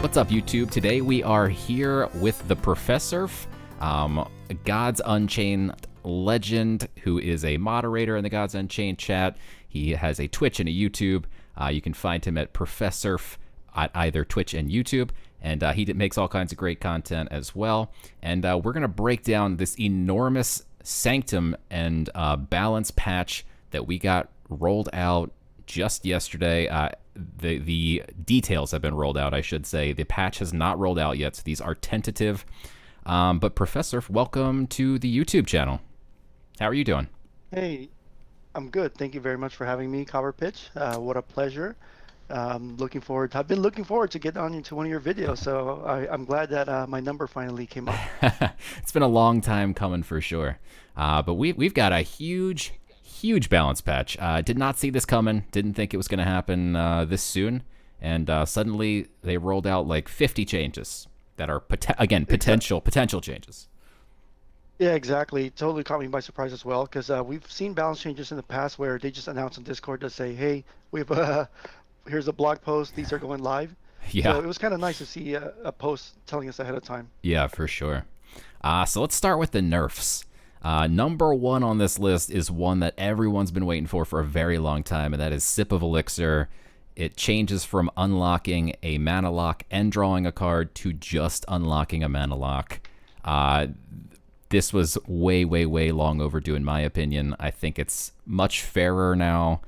What's up, YouTube? Today we are here with the Professerf, Gods Unchained legend, who is a moderator in the Gods Unchained chat. He has a Twitch and a YouTube. You can find him at Professerf at either Twitch and YouTube, and he makes all kinds of great content as well. And we're going to break down this enormous Sanctum and balance patch that we got rolled out just yesterday. The details have been rolled out, I should say. The patch has not rolled out yet, so these are tentative. But Professor, welcome to the YouTube channel. How are you doing? Hey, I'm good. Thank you very much for having me, CopperPitch. What a pleasure. I've been looking forward to get on into one of your videos, so I'm glad that my number finally came up. It's been a long time coming for sure. But we've got a huge balance patch. Did not see this coming. Didn't think it was going to happen this soon. And suddenly they rolled out like 50 changes that are, potential changes. Yeah, exactly. Totally caught me by surprise as well, because we've seen balance changes in the past where they just announce on Discord to say, hey, here's a blog post. These are going live. Yeah. So it was kind of nice to see a post telling us ahead of time. Yeah, for sure. So let's start with the nerfs. Number one on this list is one that everyone's been waiting for a very long time, and that is Sip of Elixir. It changes from unlocking a mana lock and drawing a card to just unlocking a mana lock. This was way long overdue in my opinion. I think it's much fairer now.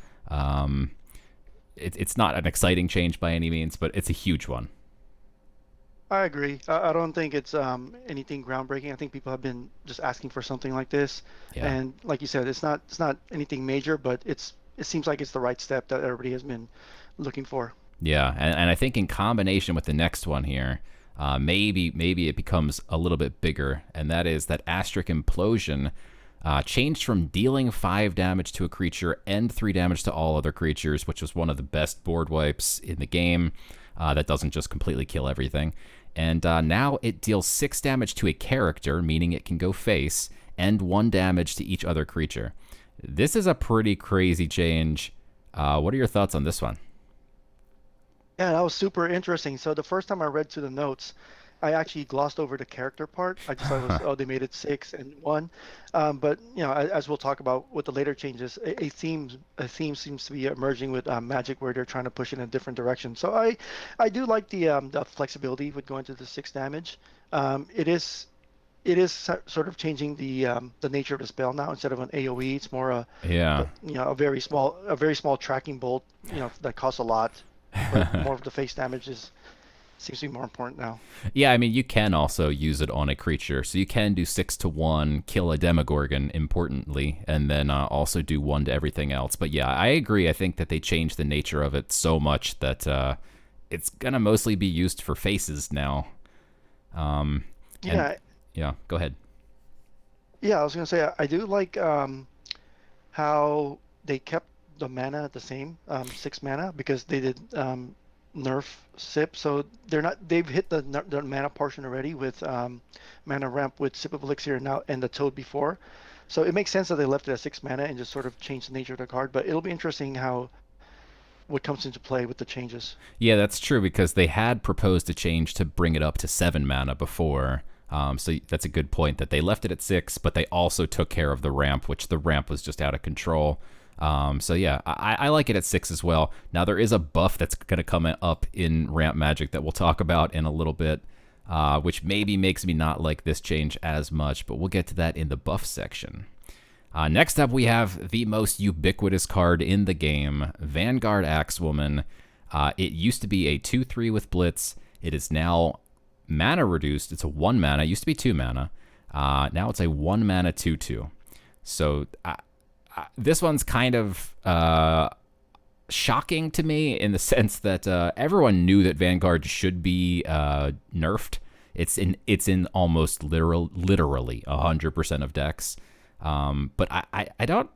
It's not an exciting change by any means, but it's a huge one. I agree. I don't think it's anything groundbreaking. I think people have been just asking for something like this. Yeah. And like you said, it's not anything major, but it seems like it's the right step that everybody has been looking for. Yeah, and I think in combination with the next one here, maybe it becomes a little bit bigger, and that is that Auric Implosion changed from dealing 5 damage to a creature and 3 damage to all other creatures, which was one of the best board wipes in the game. That doesn't just completely kill everything. And now it deals 6 damage to a character, meaning it can go face, and 1 damage to each other creature. This is a pretty crazy change. What are your thoughts on this one? Yeah, that was super interesting. So the first time I read through the notes, I actually glossed over the character part. I just thought it was, oh, they made it 6 and 1. But you know, as we'll talk about with the later changes, a theme seems to be emerging with Magic, where they're trying to push it in a different direction. So I do like the flexibility with going to the 6 damage. It is sort of changing the nature of the spell now. Instead of an AOE, it's more a very small tracking bolt, that costs a lot, but more of the face damage seems to be more important now. Yeah, I mean, you can also use it on a creature. So you can do 6 to 1, kill a Demogorgon, importantly, and then also do 1 to everything else. But yeah, I agree. I think that they changed the nature of it so much that it's going to mostly be used for faces now. Yeah, go ahead. Yeah, I was going to say, I do like how they kept the mana the same, 6 mana, because they did nerf Sip, so they've hit the mana portion already with mana ramp with Sip of Elixir now and the Toad before. So it makes sense that they left it at 6 mana and just sort of changed the nature of the card, but it'll be interesting what comes into play with the changes. Yeah, that's true, because they had proposed a change to bring it up to 7 mana before. So that's a good point, that they left it at 6, but they also took care of the ramp, which the ramp was just out of control. So yeah, I like it at 6 as well. Now there is a buff that's going to come up in Ramp Magic that we'll talk about in a little bit, which maybe makes me not like this change as much, but we'll get to that in the buff section. Next up, we have the most ubiquitous card in the game, Vanguard Axewoman. It used to be a 2/3 with Blitz. It is now mana reduced. It's a 1 mana. It used to be 2 mana. Now it's a 1 mana 2/2. So this one's kind of shocking to me in the sense that everyone knew that Vanguard should be nerfed. It's in almost literally 100% of decks. But I don't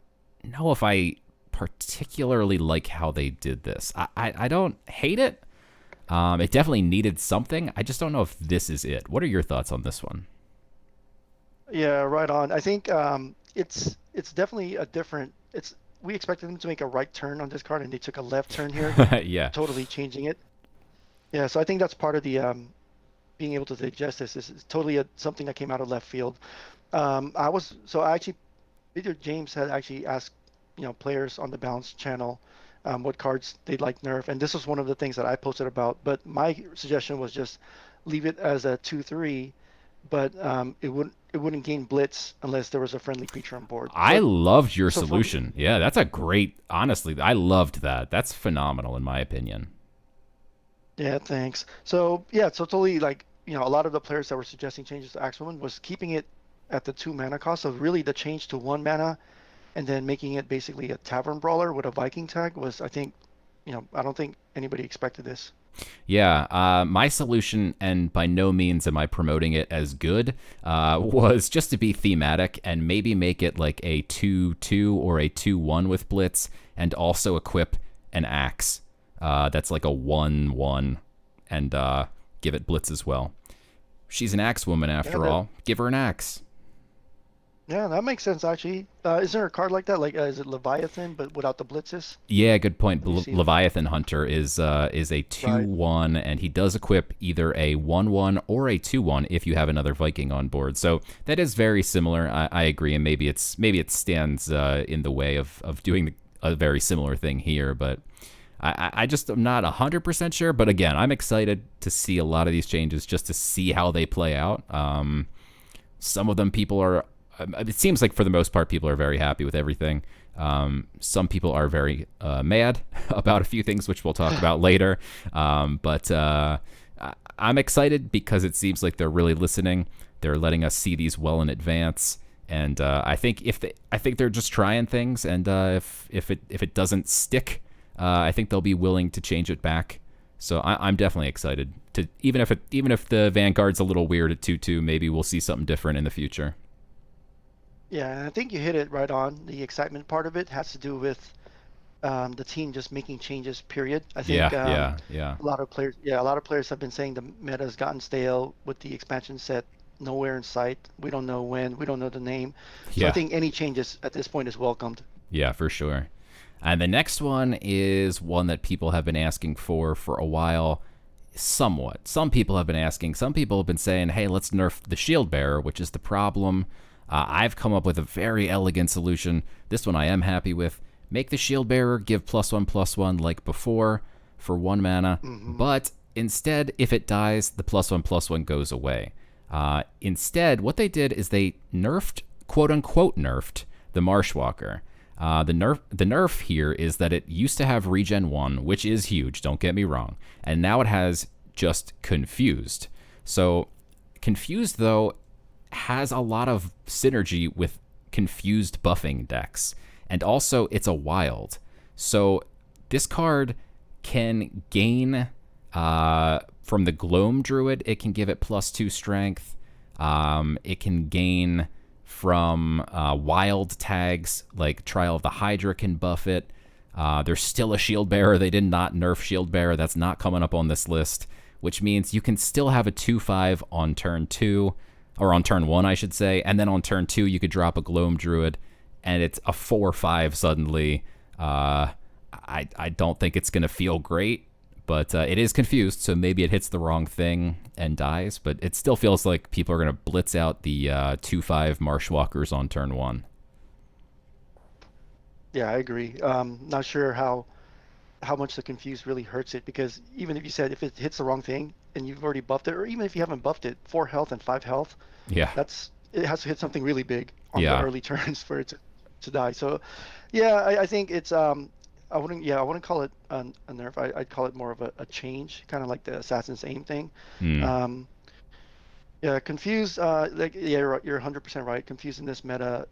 know if I particularly like how they did this. I don't hate it. It definitely needed something. I just don't know if this is it. What are your thoughts on this one? Yeah, right on. I think it's definitely a different. We expected them to make a right turn on this card, and they took a left turn here, Yeah. totally changing it. Yeah, so I think that's part of the being able to digest this. This is totally something that came out of left field. I actually Video James had actually asked, players on the Balance channel what cards they'd like nerf, and this was one of the things that I posted about. But my suggestion was just leave it as a 2/3, but it wouldn't gain Blitz unless there was a friendly creature on board. I loved your So for solution. Yeah, that's a great. Honestly, I loved that. That's phenomenal in my opinion. Yeah, thanks. So yeah, so totally like, a lot of the players that were suggesting changes to Axewoman was keeping it at the 2 mana cost. So really the change to 1 mana and then making it basically a tavern brawler with a Viking tag was, I think, I don't think anybody expected this. Yeah, my solution, and by no means am I promoting it as good, was just to be thematic and maybe make it like a 2/2 or a 2/1 with Blitz, and also equip an axe that's like a 1/1, and give it Blitz as well. She's an axe woman Yeah, after that all. Give her an axe. yeah, that makes sense actually. Is there a card like that? Like, is it Leviathan but without the blitzes? Yeah, good point. Have you seen? Leviathan Hunter is a Right. 2/1, and he does equip either a 1/1 or a 2/1 if you have another Viking on board. So that is very similar. I agree, and maybe it stands in the way of doing a very similar thing here, but I just am not 100% sure. But again, I'm excited to see a lot of these changes just to see how they play out. Some of them people are. It seems like for the most part, people are very happy with everything. Some people are very mad about a few things, which we'll talk about later. But I'm excited because it seems like they're really listening. They're letting us see these well in advance, and I think I think they're just trying things, and if it doesn't stick, I think they'll be willing to change it back. So I'm definitely excited to even if the Vanguard's a little weird at 2/2, maybe we'll see something different in the future. Yeah, and I think you hit it right on. The excitement part of it has to do with the team just making changes, period. I think Yeah, yeah, yeah, a lot of players have been saying the meta has gotten stale with the expansion set nowhere in sight. We don't know when, we don't know the name. So I yeah, think any changes at this point is welcomed. yeah, for sure. And the next one is one that people have been asking for a while. Somewhat. Some people have been asking. Some people have been saying, "Hey, let's nerf the shield bearer," which is the problem. I've come up with a very elegant solution. This one I am happy with. Make the shield bearer give +1/+1 like before for 1 mana, Hmm. but instead, if it dies, the +1/+1 goes away. Instead, what they did is they nerfed, quote unquote, nerfed the Marshwalker. The nerf here is that it used to have regen 1, which is huge, don't get me wrong, and now it has just confused. So confused, though, has a lot of synergy with confused buffing decks, and also it's a wild. So this card can gain from the Gloam Druid. It can give it +2 strength. It can gain from wild tags like Trial of the Hydra can buff it. There's still a Shield Bearer. They did not nerf Shield Bearer. That's not coming up on this list, which means you can still have a 2/5 on turn 2, or on turn 1, I should say, and then on turn 2 you could drop a Gloam Druid, and it's a 4/5 suddenly. I don't think it's going to feel great, but it is confused, so maybe it hits the wrong thing and dies, but it still feels like people are going to blitz out the 2/5 Marshwalkers on turn 1. Yeah, I agree. Not sure how much the confuse really hurts it, because even if you said if it hits the wrong thing and you've already buffed it, or even if you haven't buffed it, 4 health and 5 health, Yeah, it has to hit something really big on the yeah, early turns for it to die. So yeah, I think it's I wouldn't call it a nerf. I'd call it more of a change, kind of like the Assassin's Aim thing. mm, Um, yeah, confused. Like yeah, you're 100% right. Confused in this meta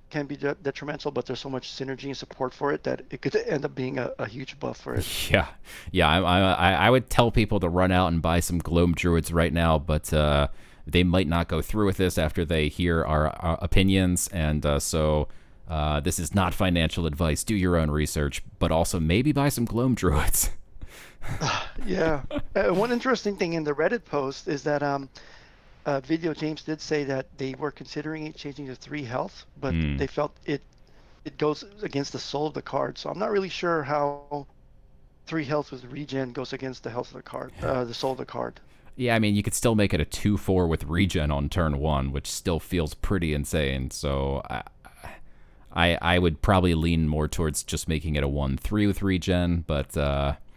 can be detrimental, but there's so much synergy and support for it that it could end up being a huge buff for it. yeah, yeah. I would tell people to run out and buy some Gloam Druids right now, but they might not go through with this after they hear our opinions, and this is not financial advice. Do your own research, but also maybe buy some Gloam Druids. Yeah. One interesting thing in the Reddit post is that Video James did say that they were considering it changing to 3 health, but Hmm. they felt it goes against the soul of the card. So I'm not really sure how 3 health with regen goes against the health of the card, the soul of the card. Yeah, I mean, you could still make it a 2/4 with regen on turn 1, which still feels pretty insane. So I would probably lean more towards just making it a 1/3 with regen, but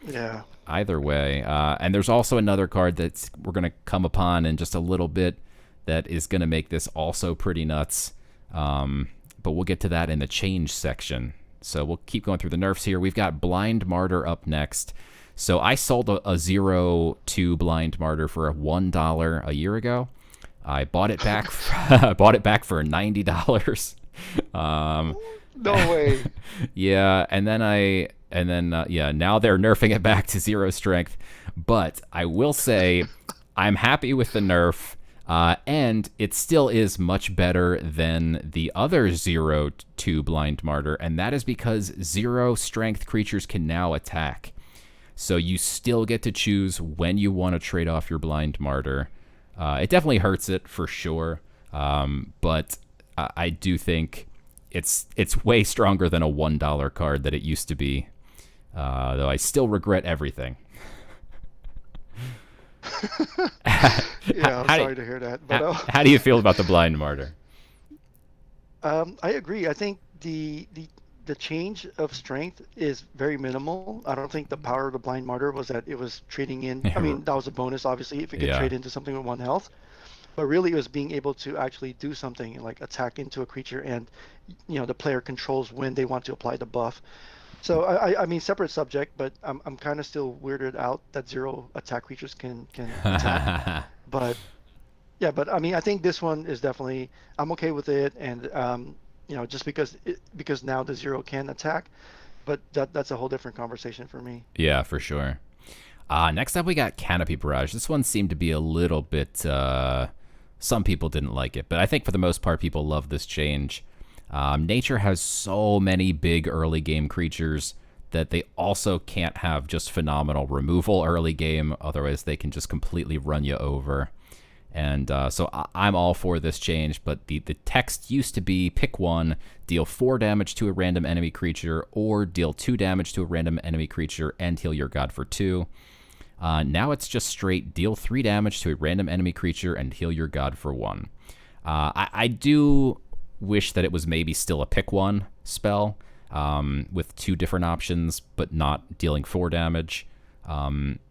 Yeah. either way. And there's also another card that we're going to come upon in just a little bit that is going to make this also pretty nuts. But we'll get to that in the change section. So we'll keep going through the nerfs here. We've got Blind Martyr up next. So I sold a 0/2 Blind Martyr for $1 a year ago. I bought it back. Bought it back for $90. No way. Yeah, and then now they're nerfing it back to 0 strength. But I will say, I'm happy with the nerf. And it still is much better than the other 0/2 Blind Martyr, and that is because 0 strength creatures can now attack. So you still get to choose when you want to trade off your Blind Martyr. It definitely hurts it for sure, but I do think it's way stronger than a $1 card that it used to be, though I still regret everything. Yeah, I'm sorry to hear that. But how do you feel about the Blind Martyr? I agree. I think the change of strength is very minimal. I don't think the power of the Blind Martyr was that it was trading in. I mean, that was a bonus, obviously, if it could trade into something with 1 health. But really, it was being able to actually do something like attack into a creature, and the player controls when they want to apply the buff. So I mean, separate subject, but I'm kind of still weirded out that 0 attack creatures can attack. But yeah, but I mean, I think this one is definitely, I'm okay with it, and just because now the 0 can attack, but that's a whole different conversation for me. Yeah, for sure. Next up, we got Canopy Barrage. This one seemed to be a little bit. Some people didn't like it, but I think for the most part, people love this change. Nature has so many big early game creatures that they also can't have just phenomenal removal early game, otherwise they can just completely run you over. And so I'm all for this change, but the text used to be pick 1, deal 4 damage to a random enemy creature, or deal 2 damage to a random enemy creature and heal your god for 2. Now it's just straight deal 3 damage to a random enemy creature and heal your god for 1. I do wish that it was maybe still a pick 1 spell with 2 different options, but not dealing 4 damage.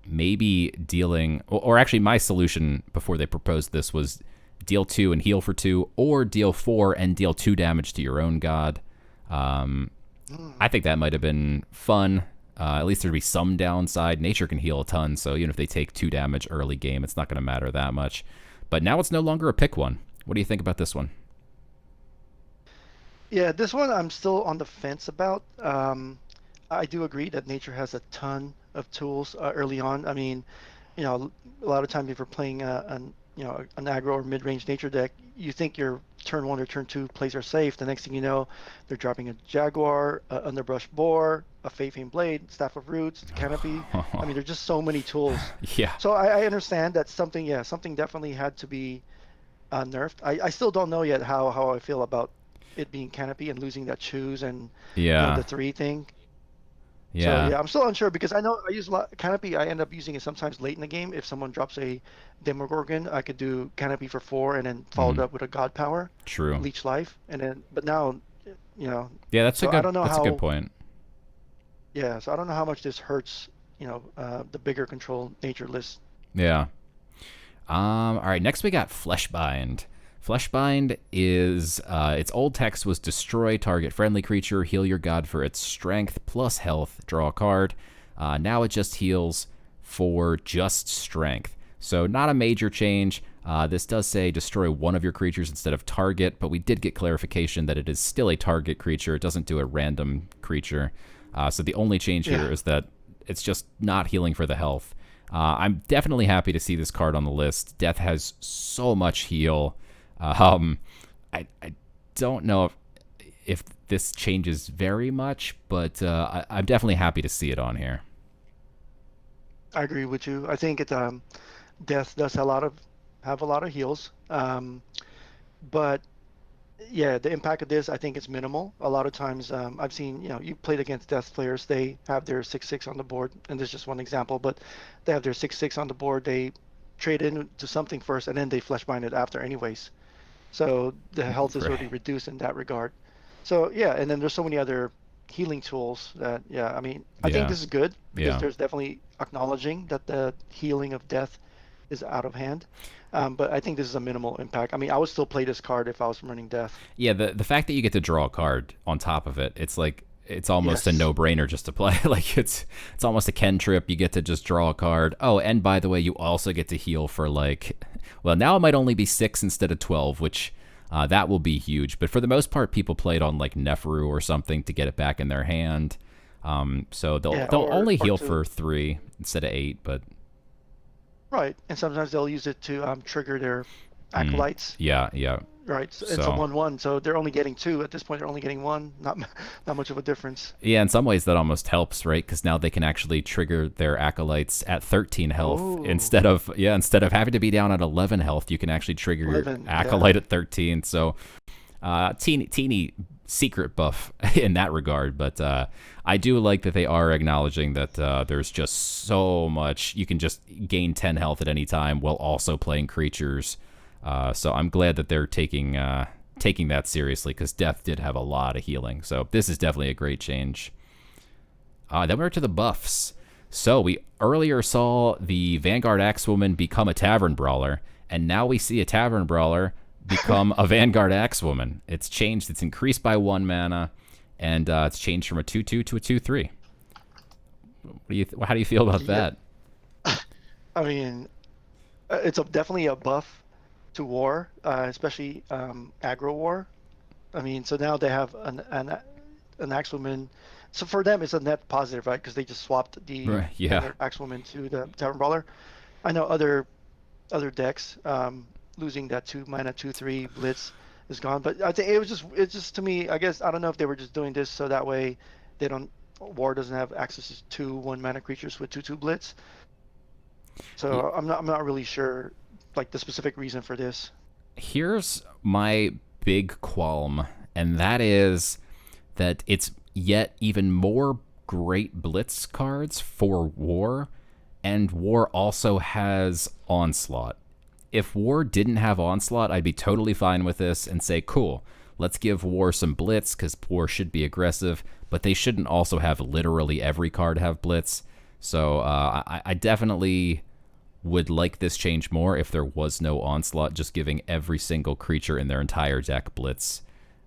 Maybe dealing, or actually my solution before they proposed this was deal 2 and heal for 2, or deal 4 and deal 2 damage to your own god. I think that might have been fun. At least there'd be some downside. Nature can heal a ton, so even if they take 2 damage early game, it's not going to matter that much. But now it's no longer a pick 1. What do you think about this one? Yeah, this one I'm still on the fence about. I do agree that nature has a ton of tools early on. I mean, a lot of times if you're playing an aggro or mid-range nature deck, you think your turn 1 or turn 2 plays are safe. The next thing you know, they're dropping a Jaguar, Underbrush Boar, a Feyfame Blade, Staff of Roots, Canopy. I mean, there's just so many tools. Yeah. So I understand that something definitely had to be nerfed. I still don't know yet how I feel about it being Canopy and losing that choose and the 3 thing. Yeah. So yeah, I'm still unsure because I know I use a lot Canopy. I end up using it sometimes late in the game. If someone drops a Demogorgon, I could do Canopy for 4 and then followed up with a God Power, True. Leech Life, and then. But now, Yeah, that's a good point. Yeah, so I don't know how much this hurts. The bigger control nature list. Yeah. All right. Next, we got Fleshbind. Fleshbind is its old text was destroy target friendly creature, heal your god for its strength plus health, draw a card. Now it just heals for just strength. So not a major change. This does say destroy one of your creatures instead of target, but we did get clarification that it is still a target creature. It doesn't do a random creature. So the only change here is that it's just not healing for the health. I'm definitely happy to see this card on the list. Death has so much heal. I don't know if this changes very much, but I'm definitely happy to see it on here. I agree with you. I think Death does have a lot of heals, but Yeah, the impact of this, I think, is minimal. A lot of times, I've seen, you played against Death players, they have their 6/6 on the board, and this is just one example, but they have their 6/6 on the board, they trade into something first, and then they Fleshbind it after anyways. So the health is already Right. reduced in that regard. So yeah, and then there's so many other healing tools that, yeah, I mean, I think Yeah. this is good because Yeah. there's definitely acknowledging that the healing of death is out of hand. But I think this is a minimal impact. I mean, I would still play this card if I was running death. Yeah, the fact that you get to draw a card on top of it, it's like it's almost a Yes. no-brainer just to play. Like it's almost a cantrip. You get to just draw a card. Oh, and by the way, you also get to heal for like, well, now it might only be 6 instead of 12, which that will be huge. But for the most part, people play it on like Neferu or something to get it back in their hand. So they'll Yeah, they'll only or heal to for 3 instead of 8. But right, and sometimes they'll use it to trigger their mm, acolytes. yeah, yeah. Right, and it's a So 1/1, so they're only getting two at this point. They're only getting one. Not much of a difference. yeah, in some ways that almost helps, right? Because now they can actually trigger their acolytes at 13 health Oh, instead of having to be down at 11 health. You can actually trigger your 11. Yeah. acolyte at 13. So teeny secret buff in that regard, but I do like that they are acknowledging that there's just so much you can just gain 10 health at any time while also playing creatures. So I'm glad that they're taking that seriously because Death did have a lot of healing. So this is definitely a great change. Then we're to the buffs. So we earlier saw the Vanguard Axewoman become a Tavern Brawler, and now we see a Tavern Brawler become a Vanguard Axewoman. It's changed. It's increased by 1 mana, and it's changed from a 2/2 to a 2/3. How do you feel about Yeah. that? I mean, definitely a buff to war, especially aggro war. I mean, so now they have an Axewoman. So for them, it's a net positive, right? Because they just swapped the Right, yeah. Vanguard Axewoman to the Tavern Brawler. I know other decks losing that 2 mana 2/3 Blitz is gone, but I think it's just to me. I guess I don't know if they were just doing this so that way they don't War doesn't have access to two 1 mana creatures with 2/2 Blitz. Y- So I'm not really sure like the specific reason for this. Here's my big qualm, and that is that it's yet even more great blitz cards for war, and war also has onslaught. If war didn't have onslaught, I'd be totally fine with this and say, cool, let's give war some blitz because war should be aggressive, but they shouldn't also have literally every card have blitz. So I definitely would like this change more if there was no onslaught, just giving every single creature in their entire deck blitz.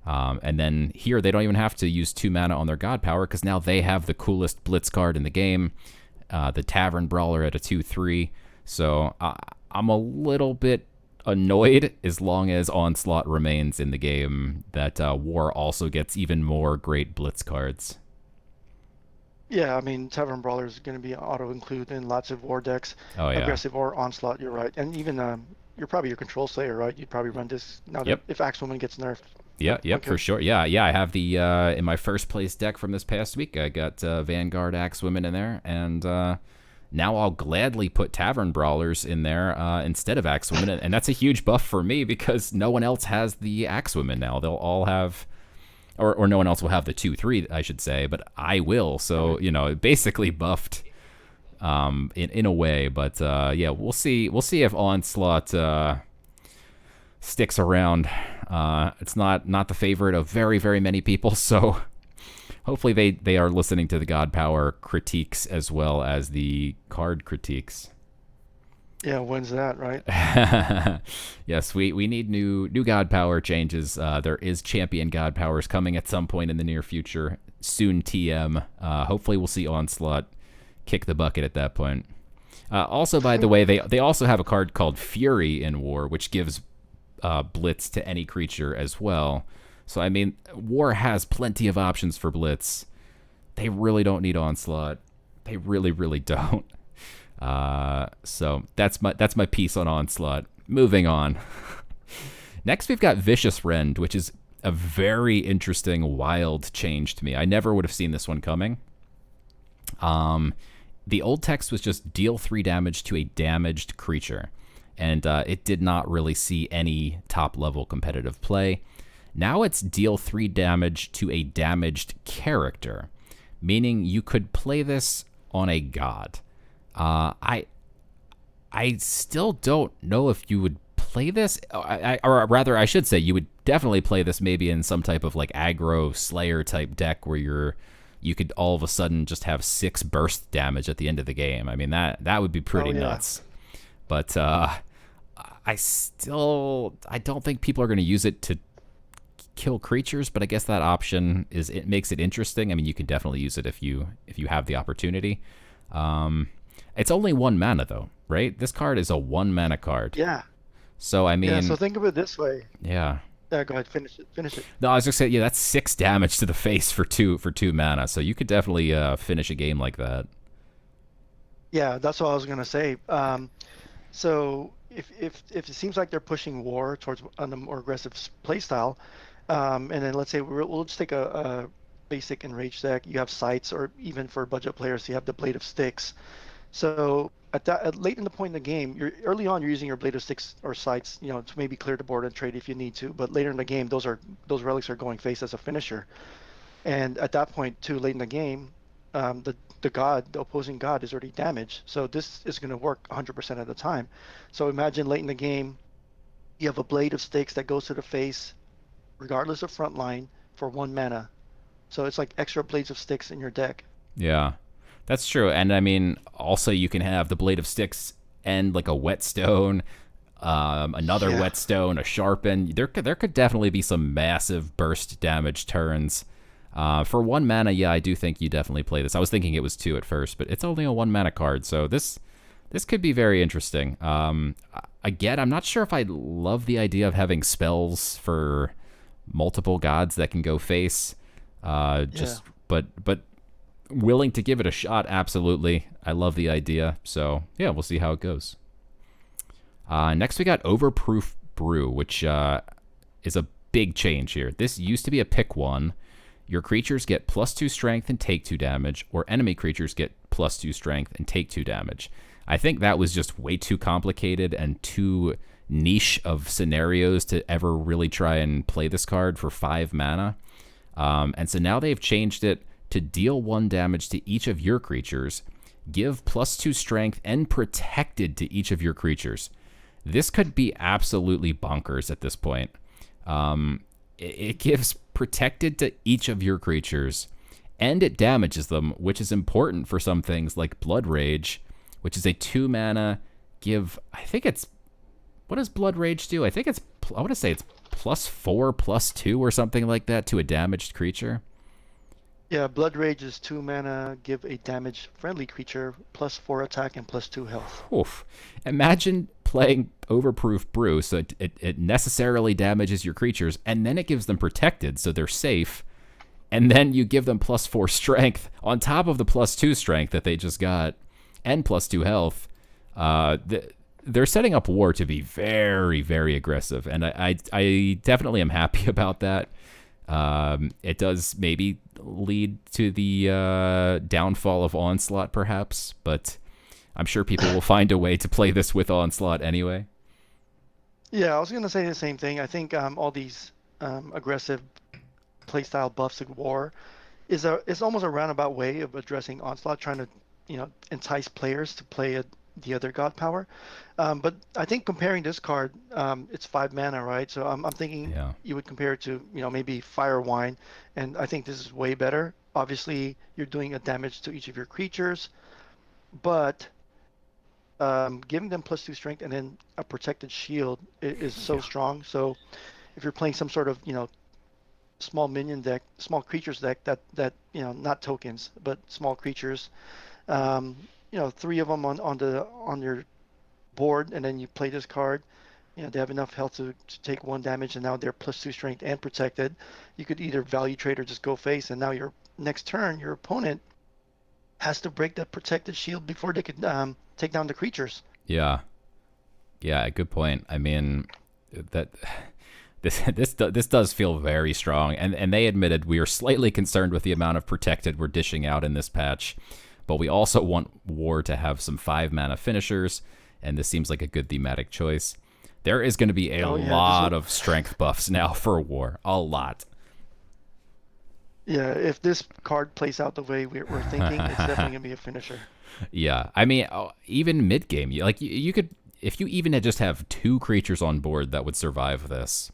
And then here they don't even have to use 2 mana on their god power because now they have the coolest blitz card in the game, the Tavern Brawler at a 2/3. So I'm a little bit annoyed as long as onslaught remains in the game that war also gets even more great blitz cards. Yeah, I mean Tavern Brawler is going to be auto include in lots of war decks, Oh yeah. aggressive or onslaught. You're right, and even you're probably your Control Slayer, right? You'd probably run this now that Yep. if Axewoman gets nerfed. Yeah, Yep. yep, Okay. for sure. Yeah. I have the in my first place deck from this past week. I got Vanguard Axewomen in there, and now I'll gladly put Tavern Brawlers in there instead of Axewomen, and that's a huge buff for me because no one else has the Axewomen now. They'll all have, or no one else will have the 2/3, I should say, but I will. So Right. basically buffed in a way. But yeah, we'll see. We'll see if Onslaught sticks around. It's not the favorite of very many people, so hopefully they are listening to the God Power critiques as well as the card critiques. Yeah. When's that, right? Yes, we need new God Power changes. There is champion God Powers coming at some point in the near future. Soon TM. Hopefully we'll see Onslaught kick the bucket at that point. Also, by the way, they also have a card called Fury in War, which gives Blitz to any creature as well. So I mean, War has plenty of options for Blitz. They really don't need Onslaught. They really don't. So that's my piece on Onslaught. Moving on. Next, we've got Vicious Rend, which is a very interesting, wild change to me. I never would have seen this one coming. The old text was just deal 3 damage to a damaged creature, and it did not really see any top level competitive play. Now it's deal 3 damage to a damaged character, meaning you could play this on a god. I still don't know if you would play this, or rather, I should say, you would definitely play this maybe in some type of like aggro Slayer type deck where you could all of a sudden just have 6 burst damage at the end of the game. I mean, that would be pretty nuts. But I don't think people are going to use it to kill creatures, but I guess that option it makes it interesting. I mean, you can definitely use it if you have the opportunity. It's only 1 mana though, right? This card is a 1 mana card. Yeah. So I mean, yeah. So think of it this way. Yeah. Yeah. Go ahead. Finish it. No, I was just saying, yeah, that's 6 damage to the face for 2 mana. So you could definitely finish a game like that. Yeah, that's what I was gonna say. So if it seems like they're pushing war towards a more aggressive playstyle, and then let's say we'll just take a basic enraged deck. You have sights, or even for budget players, you have the Blade of Sticks. So at late in the point in the game, early on you're using your Blade of Sticks or sights, to maybe clear the board and trade if you need to. But later in the game, those relics are going face as a finisher. And at that point, too late in the game, the opposing god is already damaged. So this is going to work 100% of the time. So imagine late in the game, you have a Blade of Sticks that goes to the face, regardless of front line, for 1 mana. So it's like extra Blades of Sticks in your deck. Yeah. That's true. And I mean, also you can have the Blade of Sticks and like a Whetstone, another Whetstone, a Sharpen. There could definitely be some massive burst damage turns. For 1 mana, yeah, I do think you definitely play this. I was thinking it was 2 at first, but it's only a 1 mana card, so this could be very interesting. Again, I'm not sure if I love the idea of having spells for multiple gods that can go face. But willing to give it a shot, absolutely. I love the idea. So yeah, we'll see how it goes. Next we got Overproof Brew, which is a big change here. This used to be a pick 1. Your creatures get +2 strength and take 2 damage, or enemy creatures get +2 strength and take 2 damage. I think that was just way too complicated and too niche of scenarios to ever really try and play this card for 5 mana. And so now they've changed it to deal 1 damage to each of your creatures, give +2 strength, and protected to each of your creatures. This could be absolutely bonkers at this point. It gives protected to each of your creatures, and it damages them, which is important for some things like Blood Rage, which is a 2 mana give. I think it's, what does Blood Rage do? I think it's, I want to say it's +4/+2 or something like that to a damaged creature. Yeah, Blood Rage is 2 mana, give a damaged friendly creature +4 attack and +2 health. Oof. Imagine playing Overproof Brew, so it necessarily damages your creatures, and then it gives them protected, so they're safe, and then you give them +4 strength on top of the +2 strength that they just got, and +2 health. They're setting up war to be very, very aggressive, and I definitely am happy about that. It does maybe lead to the downfall of Onslaught, perhaps, but I'm sure people will find a way to play this with Onslaught anyway. Yeah, I was going to say the same thing. I think all these aggressive playstyle buffs of war is almost a roundabout way of addressing Onslaught, trying to entice players to play the other god power. But I think comparing this card, it's 5 mana, right? So I'm thinking you would compare it to maybe Fire Wine, and I think this is way better. Obviously, you're doing a damage to each of your creatures, but giving them +2 strength and then a protected shield is so strong. So if you're playing some sort of small minion deck, small creatures deck that not tokens but small creatures, 3 of them on your board, and then you play this card, they have enough health to take 1 damage, and now they're +2 strength and protected. You could either value trade or just go face, and now your next turn your opponent has to break that protected shield before they could take down the creatures. Yeah, good point. I mean, that this does feel very strong, and they admitted we are slightly concerned with the amount of protected we're dishing out in this patch, but we also want war to have some 5 mana finishers, and this seems like a good thematic choice. There is going to be a Oh yeah, this lot will. of strength buffs now for war. A lot. Yeah, if this card plays out the way we're thinking, it's definitely gonna be a finisher. Yeah, I mean, even mid game, you could, if you even had just have two creatures on board that would survive this,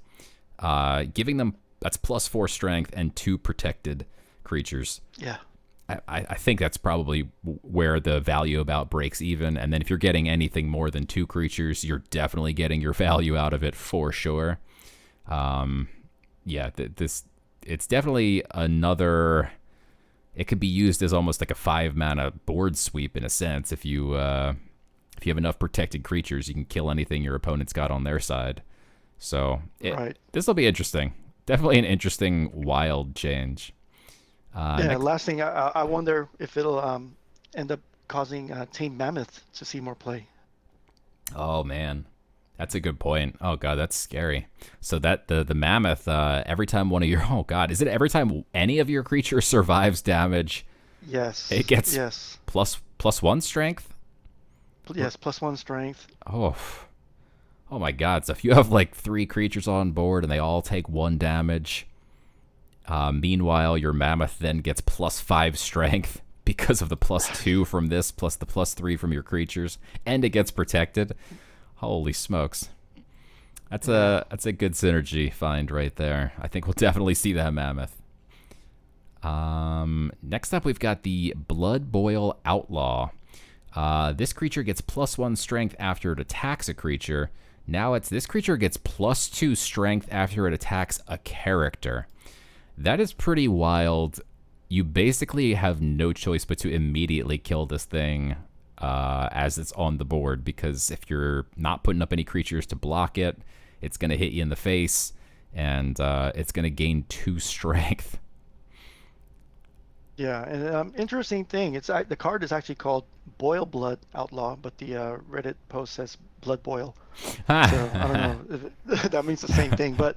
giving them that's +4 strength and two protected creatures. Yeah. I think that's probably where the value about breaks even. And then if you're getting anything more than two creatures, you're definitely getting your value out of it for sure. Yeah, this it's definitely another. It could be used as almost like a 5 mana board sweep in a sense. If you have enough protected creatures, you can kill anything your opponent's got on their side. So Right. this will be interesting. Definitely an interesting wild change. Yeah. Next, Last thing, I wonder if it'll end up causing Tame Mammoth to see more play. oh man, that's a good point. Oh god, that's scary. So that the mammoth, every time one of your oh god, is it every time any of your creatures survives damage, Yes. it gets Yes. plus 1 strength? Yes. +1 strength. Oh, oh my god. So if you have like 3 creatures on board and they all take 1 damage, meanwhile your mammoth then gets +5 strength because of the +2 from this plus the +3 from your creatures, and it gets protected. Holy smokes. That's a good synergy find right there. I think we'll definitely see that mammoth. Next up, we've got the Blood Boil Outlaw. This creature gets +1 strength after it attacks a creature. Now it's this creature gets +2 strength after it attacks a character. That is pretty wild. You basically have no choice but to immediately kill this thing as it's on the board, because if you're not putting up any creatures to block it, it's going to hit you in the face, and it's going to gain 2 strength. Yeah, and interesting thing, the card is actually called Boil Blood Outlaw, but the Reddit post says Blood Boil. So I don't know if that means the same thing, but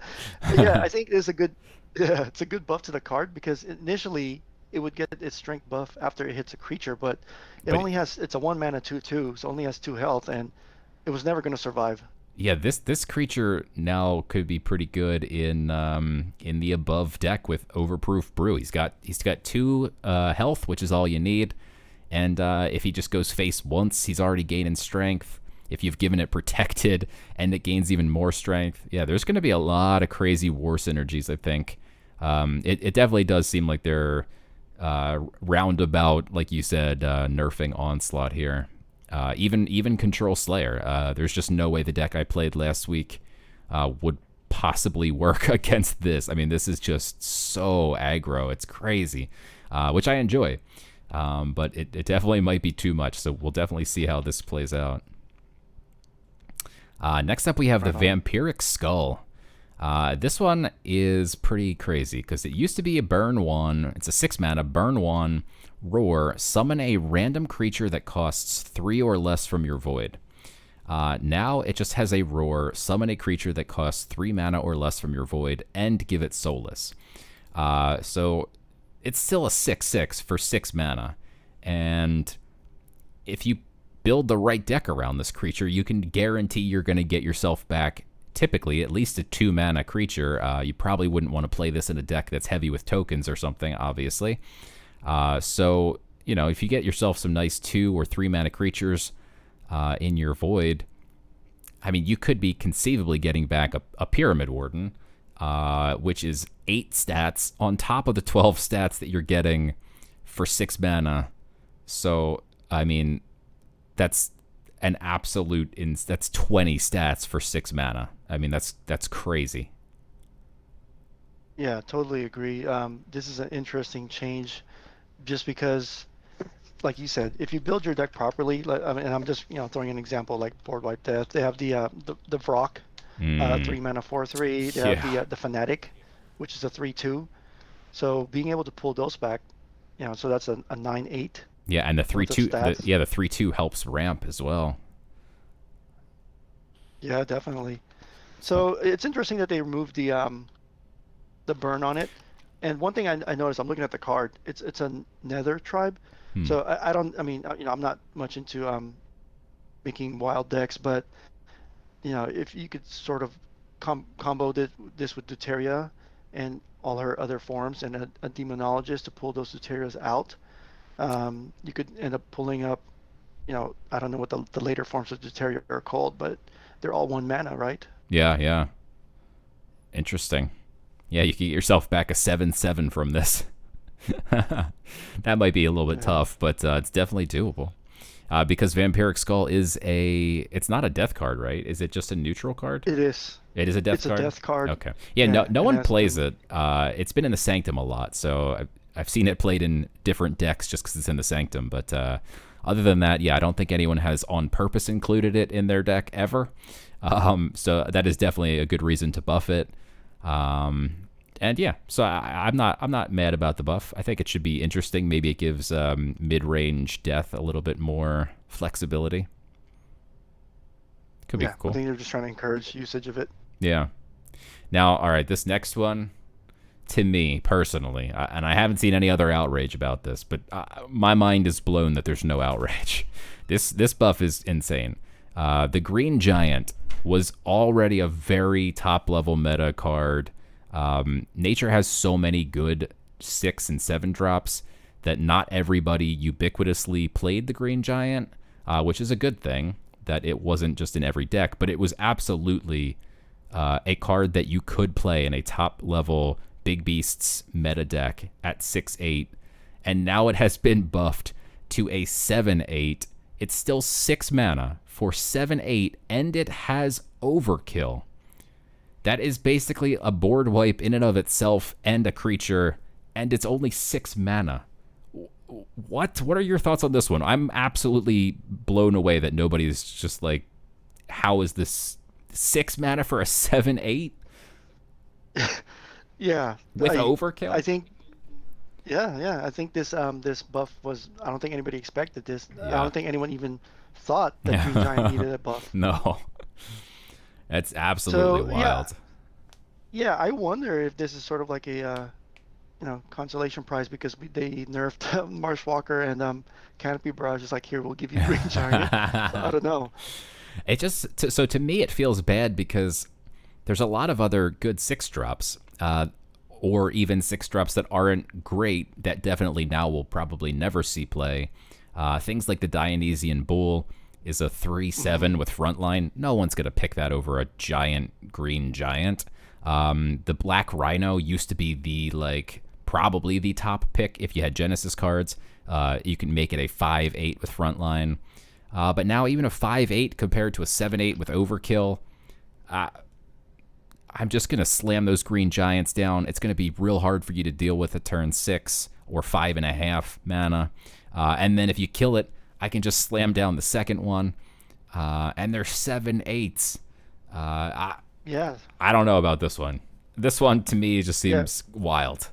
yeah, I think it's a good yeah, it's a good buff to the card, because initially it would get its strength buff after it hits a creature, but But it's a 1 mana 2/2, so it only has 2 health, and it was never going to survive. yeah, this creature now could be pretty good in the above deck with Overproof Brew. He's got 2 health, which is all you need, and if he just goes face once, he's already gaining strength. If you've given it protected and it gains even more strength, yeah, there's going to be a lot of crazy war synergies. I think it definitely does seem like they're roundabout, like you said, nerfing Onslaught here. Even Control Slayer. There's just no way the deck I played last week would possibly work against this. I mean, this is just so aggro. It's crazy, which I enjoy. But it definitely might be too much. So we'll definitely see how this plays out. Next up, we have the Vampiric Skull. This one is pretty crazy because it used to be a burn 1. It's a 6 mana burn 1. Roar, summon a random creature that costs 3 or less from your void. Now it just has a roar, summon a creature that costs 3 mana or less from your void, and give it Soulless. So it's still a 6/6 for 6 mana. And if you build the right deck around this creature, you can guarantee you're going to get yourself back typically at least a 2 mana creature. You probably wouldn't want to play this in a deck that's heavy with tokens or something, obviously. So, if you get yourself some nice 2 or 3 mana creatures in your void, I mean, you could be conceivably getting back a Pyramid Warden, which is 8 stats on top of the 12 stats that you're getting for 6 mana. So, I mean, that's an absolute that's 20 stats for 6 mana. I mean, that's crazy. Yeah, totally agree. This is an interesting change, just because, like you said, if you build your deck properly, I mean, and I'm just throwing an example like Board Wipe Death. They have the Vrock, 3 mana 4/3. They have the Fanatic, which is a 3/2. So being able to pull those back, so that's a 9/8. Yeah, and the worth of 3/2, stats. the 3/2 helps ramp as well. Yeah, definitely. So it's interesting that they removed the burn on it. And one thing I noticed, I'm looking at the card. It's a Nether tribe. Hmm. So I don't. I mean, I'm not much into making wild decks, but if you could sort of combo this with Deuteria and all her other forms and a demonologist to pull those Deuterias out, you could end up pulling up, I don't know what the later forms of Deuteria are called, but they're all 1 mana, right? Yeah, yeah. Interesting. Yeah, you can get yourself back a 7/7 from this. That might be a little bit tough, but it's definitely doable. Because Vampiric Skull it's not a death card, right? Is it just a neutral card? It is. It is a death It's card? a death card. Okay. Yeah, no one plays it. It's been in the Sanctum a lot, so I've seen it played in different decks just because it's in the Sanctum. But other than that, yeah, I don't think anyone has on purpose included it in their deck ever. So that is definitely a good reason to buff it. And yeah, so I'm not mad about the buff. I think it should be interesting. Maybe it gives mid-range death a little bit more flexibility. Could be cool. I think they're just trying to encourage usage of it. Yeah. Now, all right, this next one, to me personally, and I haven't seen any other outrage about this, but my mind is blown that there's no outrage. This buff is insane. The Green Giant was already a very top-level meta card. Nature has so many good 6 and 7 drops that not everybody ubiquitously played the Green Giant, which is a good thing that it wasn't just in every deck, but it was absolutely a card that you could play in a top-level Big Beasts meta deck at 6/8, and now it has been buffed to a 7/8. It's still 6 mana for 7/8, and it has Overkill. That is basically a board wipe in and of itself and a creature, and it's only 6 mana. What are your thoughts on this one? I'm absolutely blown away that nobody's just like, how is this 6 mana for a 7/8? Yeah. With Overkill? I think I think this buff was, I don't think anybody expected this. Yeah. I don't think anyone even thought that Green Giant needed a buff. No. That's absolutely wild. Yeah, I wonder if this is sort of like a consolation prize because they nerfed Marshwalker and Canopy Barrage is like, here, we'll give you Green Giant. So, I don't know. It just so to me it feels bad because there's a lot of other good 6-drops, or even 6-drops that aren't great that definitely now will probably never see play. Things like the Dionysian Bull is a 3/7 with frontline. No one's gonna pick that over a giant Green Giant. The Black Rhino used to be probably the top pick if you had Genesis cards. You can make it a 5/8 with frontline. But now even a 5/8 compared to a 7/8 with Overkill, I'm just going to slam those Green Giants down. It's going to be real hard for you to deal with a turn 6 or 5.5 mana. And then if you kill it, I can just slam down the second one. And they're 7/8s. Yeah. I don't know about this one. This one to me just seems wild.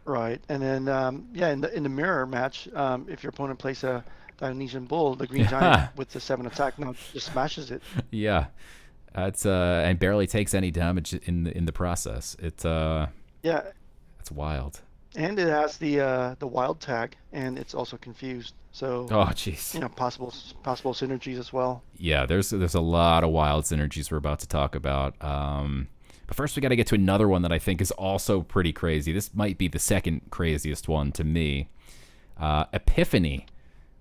Right, and then in the mirror match, if your opponent plays a Dionysian Bull, the Green Giant with the 7 attack now just smashes it. Yeah, it's and barely takes any damage in the process. It's it's wild. And it has the wild tag, and it's also confused. So jeez, possible synergies as well. Yeah, there's a lot of wild synergies we're about to talk about. But first, we got to get to another one that I think is also pretty crazy. This might be the second craziest one to me. Epiphany,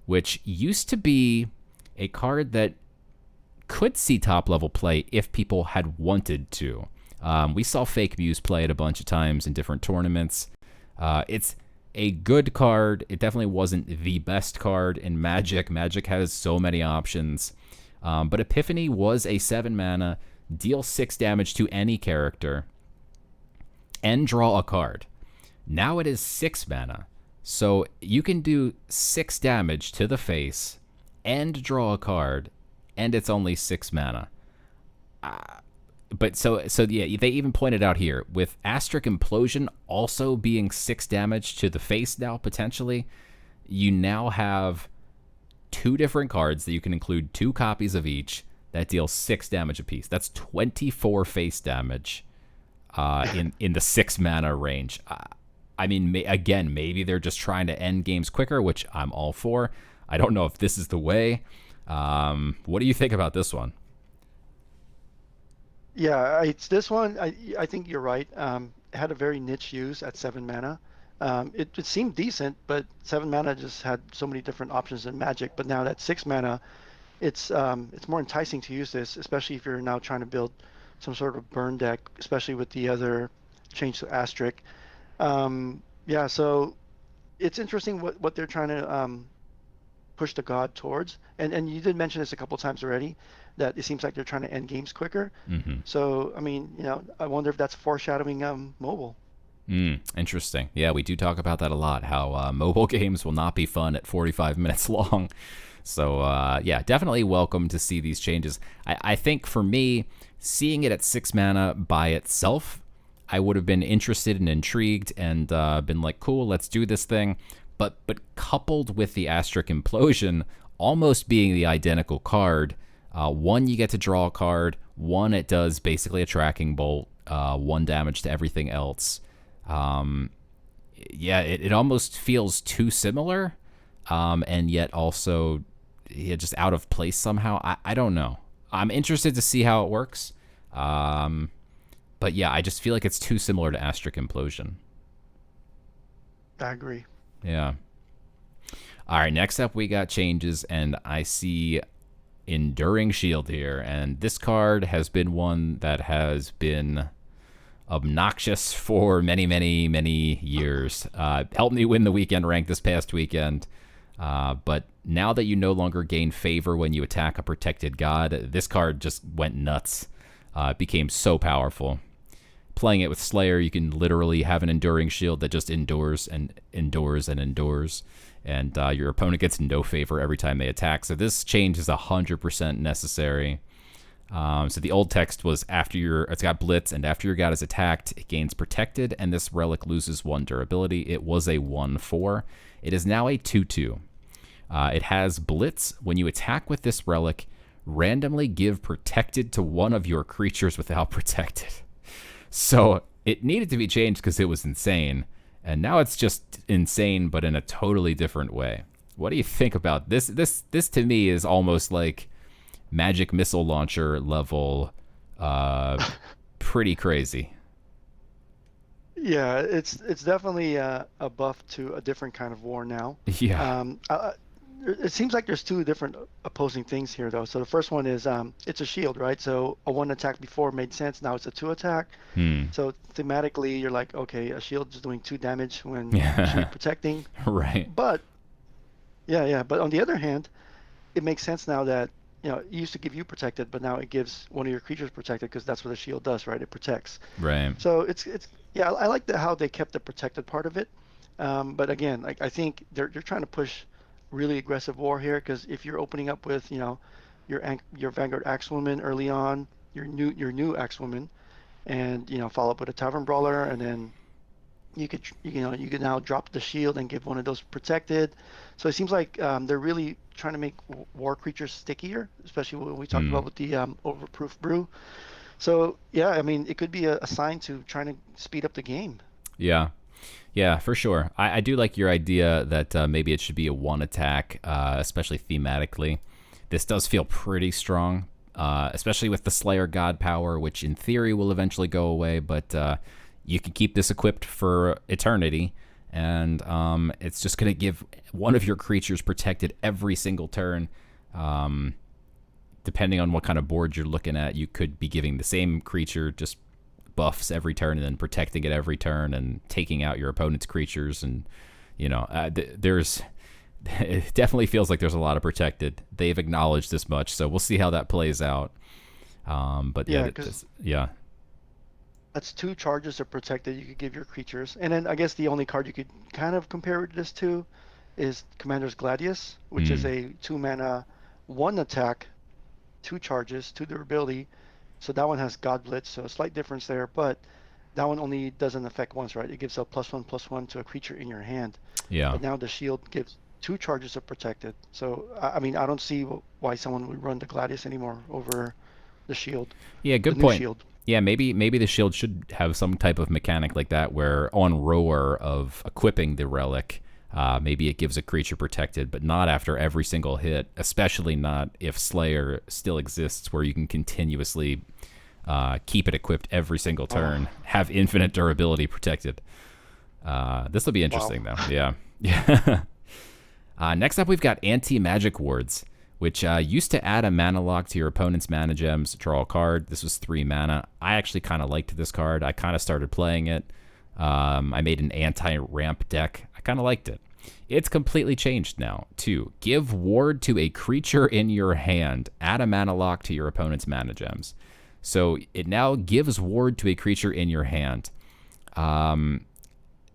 which used to be a card that could see top-level play if people had wanted to. We saw Fake Muse play it a bunch of times in different tournaments. It's a good card. It definitely wasn't the best card in Magic. Magic has so many options. But Epiphany was a 7 mana, deal 6 damage to any character, and draw a card. Now it is 6 mana. So you can do 6 damage to the face and draw a card, and it's only 6 mana. But so yeah, they even pointed out here, with Asterisk Implosion also being 6 damage to the face now, potentially, you now have 2 different cards that you can include 2 copies of each that deal 6 damage apiece. That's 24 face damage in the 6 mana range. I mean, again, maybe they're just trying to end games quicker, which I'm all for. I don't know if this is the way. What do you think about this one? Yeah, it's this one. I think you're right. It had a very niche use at 7 mana. It seemed decent, but 7 mana just had so many different options in Magic. But now that 6 mana, it's more enticing to use this, especially if you're now trying to build some sort of burn deck, especially with the other change to Asterisk. Yeah, so it's interesting what they're trying to push the god towards. And you did mention this a couple times already, that it seems like they're trying to end games quicker. Mm-hmm. So I mean, I wonder if that's foreshadowing mobile. Interesting. Yeah, we do talk about that a lot, how mobile games will not be fun at 45 minutes long. So, yeah, definitely welcome to see these changes. I think for me, seeing it at 6 mana by itself, I would have been interested and intrigued and been like, cool, let's do this thing. But coupled with the Asterisk Implosion almost being the identical card, one, you get to draw a card. One, it does basically a tracking bolt, 1 damage to everything else. Yeah, it almost feels too similar, and yet also just out of place somehow. I don't know. I'm interested to see how it works. But yeah, I just feel like it's too similar to Asterisk Implosion. I agree. Yeah. All right, next up we got changes, and I see Enduring Shield here, and this card has been one that has been obnoxious for many, many, many years. Helped me win the weekend rank this past weekend. But now that you no longer gain favor when you attack a protected god, this card just went nuts. It became so powerful. Playing it with Slayer, you can literally have an Enduring Shield that just endures and endures and endures. And your opponent gets no favor every time they attack. So this change is 100% necessary. So the old text was it's got Blitz, and after your god is attacked, it gains Protected, and this relic loses 1 durability. It was a 1/4. It is now a 2/2. It has Blitz. When you attack with this relic, randomly give Protected to one of your creatures without Protected. So it needed to be changed because it was insane, and now it's just insane, but in a totally different way. What do you think about this? This to me is almost like Magic Missile Launcher level, pretty crazy. Yeah, it's definitely a buff to a different kind of war now. Yeah. It seems like there's 2 different opposing things here, though. So the first one is it's a shield, right? So a 1 attack before made sense. Now it's a 2 attack. So thematically, you're like, okay, a shield is doing 2 damage when you should be protecting. Right. But yeah. But on the other hand, it makes sense now that it used to give you protected, but now it gives one of your creatures protected because that's what a shield does, right? It protects. Right. So it's yeah, I like how they kept the protected part of it. But again, like I think they're trying to push really aggressive war here, because if you're opening up with your Vanguard Axewoman early on, your new Axewoman, and follow up with a Tavern Brawler, and then you could now drop the shield and give one of those protected. So it seems like they're really trying to make war creatures stickier, especially what we talked about with the Overproof Brew. So yeah, I mean, it could be a sign to trying to speed up the game. Yeah, for sure. I do like your idea that maybe it should be a 1 attack, especially thematically. This does feel pretty strong, especially with the Slayer God power, which in theory will eventually go away, but you can keep this equipped for eternity, and it's just going to give one of your creatures protected every single turn. Depending on what kind of board you're looking at, you could be giving the same creature just buffs every turn and then protecting it every turn and taking out your opponent's creatures. And there's it definitely feels like there's a lot of protected. They've acknowledged this much, so we'll see how that plays out. But yeah, that's 2 charges of protected you could give your creatures. And then I guess the only card you could kind of compare this to is Commander's Gladius, which is a 2 mana 1 attack, 2 charges, 2 durability. So that one has God Blitz, so a slight difference there, but that one only doesn't affect once, right? It gives a +1/+1 to a creature in your hand. Yeah. But now the shield gives 2 charges of protected. So I mean, I don't see why someone would run the Gladius anymore over the shield. Yeah, good point. Shield. Yeah, maybe the shield should have some type of mechanic like that, where on roar of equipping the relic, maybe it gives a creature protected, but not after every single hit, especially not if Slayer still exists, where you can continuously keep it equipped every single Oh, turn, have infinite durability protected. This will be wow. interesting, though. Yeah. Yeah. Next up, we've got Anti-Magic Wards, which used to add a mana lock to your opponent's mana gems, draw a card. This was 3 mana. I actually kind of liked this card. I kind of started playing it. I made an anti-ramp deck. I kind of liked it. It's completely changed now to give ward to a creature in your hand. Add a mana lock to your opponent's mana gems. So it now gives ward to a creature in your hand.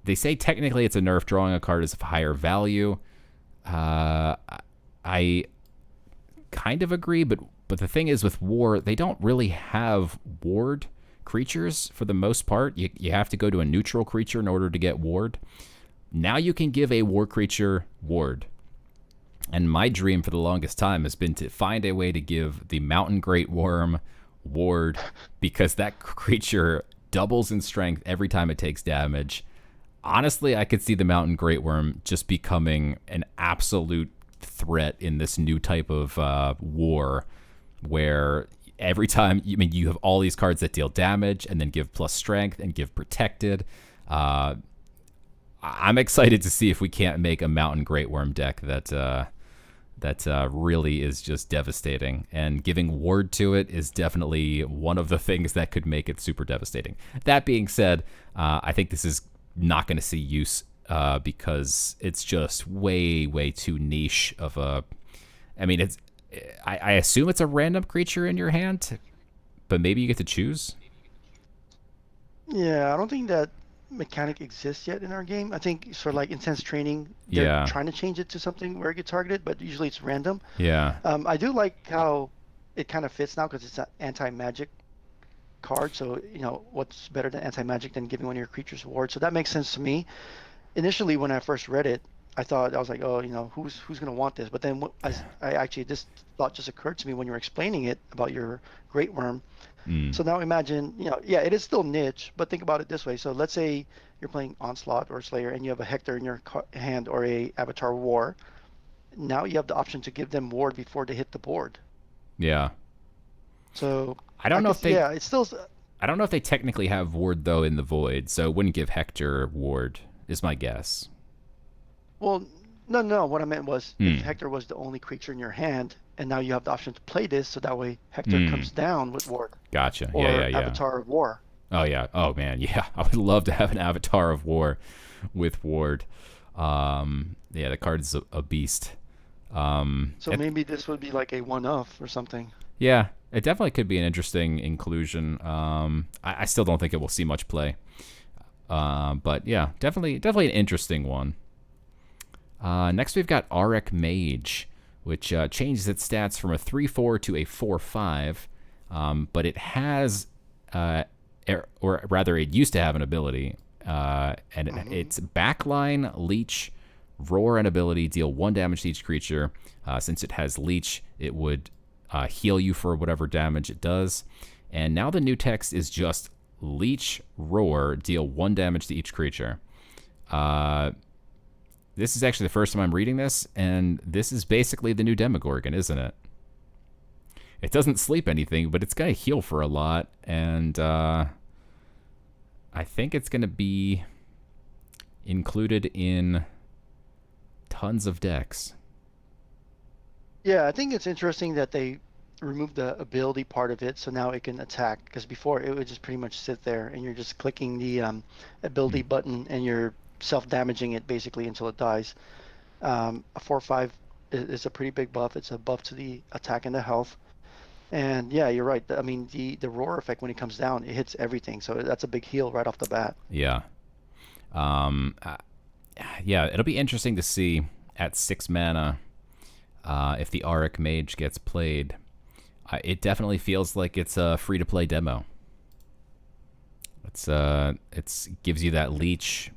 They say technically it's a nerf. Drawing a card is of higher value. I kind of agree, but the thing is with war, they don't really have ward creatures for the most part. You have to go to a neutral creature in order to get ward. Now you can give a war creature ward. And my dream for the longest time has been to find a way to give the Mountain Great Worm ward, because that creature doubles in strength every time it takes damage. Honestly, I could see the Mountain Great Worm just becoming an absolute threat in this new type of war, where every time, you have all these cards that deal damage and then give plus strength and give protected. I'm excited to see if we can't make a Mountain Great Worm deck that really is just devastating. And giving ward to it is definitely one of the things that could make it super devastating. That being said, I think this is not going to see use because it's just way too niche of a. I assume it's a random creature in your hand, but maybe you get to choose. Yeah, I don't think that mechanic exists yet in our game. I think for like intense training, they're Yeah, trying to change it to something where it gets targeted, but usually it's random. yeah, I do like how it kind of fits now because it's an anti-magic card. So, what's better than anti-magic than giving one of your creatures a ward? So that makes sense to me. Initially, when I first read it, I was like, oh, who's gonna want this? But then as I actually this thought just occurred to me when you were explaining it about your Great Worm. mm, So now imagine, yeah, it is still niche, but think about it this way. So let's say you're playing Onslaught or Slayer and you have a Hector in your hand or a Avatar War. Now you have the option to give them ward before they hit the board. yeah. So I I don't know if guess, they. yeah, it's still, I don't know if they technically have ward though in the void, so it wouldn't give Hector ward. Is my guess. well, no. What I meant was if Hmm. Hector was the only creature in your hand, and now you have the option to play this, so that way Hector Hmm. comes down with ward Gotcha. Yeah, yeah, or yeah. Avatar of War. Oh yeah. Oh man. Yeah. I would love to have an Avatar of War with ward. Yeah, the card is a beast. So maybe this would be like a one-off or something. Yeah, it definitely could be an interesting inclusion. I still don't think it will see much play. But yeah, definitely an interesting one. Next, we've got Auric Mage, which changes its stats from a 3/4 to a 4/5, but it has, or rather, it used to have an ability, and its backline, Leech, Roar, and ability deal 1 damage to each creature. Since it has Leech, it would heal you for whatever damage it does. And now the new text is just Leech, Roar, deal 1 damage to each creature. This is actually the first time I'm reading this, and this is basically the new Demogorgon, isn't it? It doesn't sleep anything, but it's going to heal for a lot, and I think it's going to be included in tons of decks. Yeah, I think it's interesting that they removed the ability part of it, so now it can attack. Because before it would just pretty much sit there, and you're just clicking the ability button, and you're self-damaging it basically until it dies. A 4/5 is a pretty big buff. It's a buff to the attack and the health. And yeah, you're right. I mean, the roar effect when it comes down, it hits everything. So that's a big heal right off the bat. Yeah. Um, uh, yeah, it'll be interesting to see at 6 mana if the Auric Mage gets played. It definitely feels like it's a free-to-play demo. It's gives you that Leech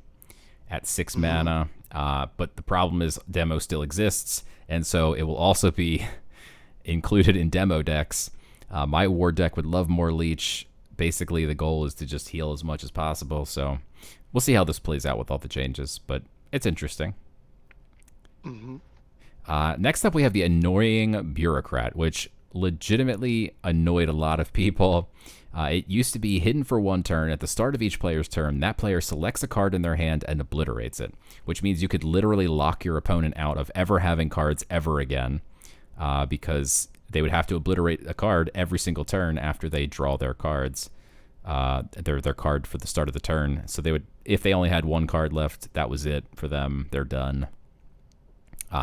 at 6 mana, but the problem is demo still exists, and so it will also be included in demo decks. My war deck would love more Leech. Basically, the goal is to just heal as much as possible, so we'll see how this plays out with all the changes, but it's interesting. Hmm. Next up, we have the annoying Bureaucrat, which legitimately annoyed a lot of people. It used to be hidden for one turn. At the start of each player's turn, that player selects a card in their hand and obliterates it, which means you could literally lock your opponent out of ever having cards ever again, because they would have to obliterate a card every single turn after they draw their cards, their card for the start of the turn. So they would, if they only had one card left, that was it for them. They're done.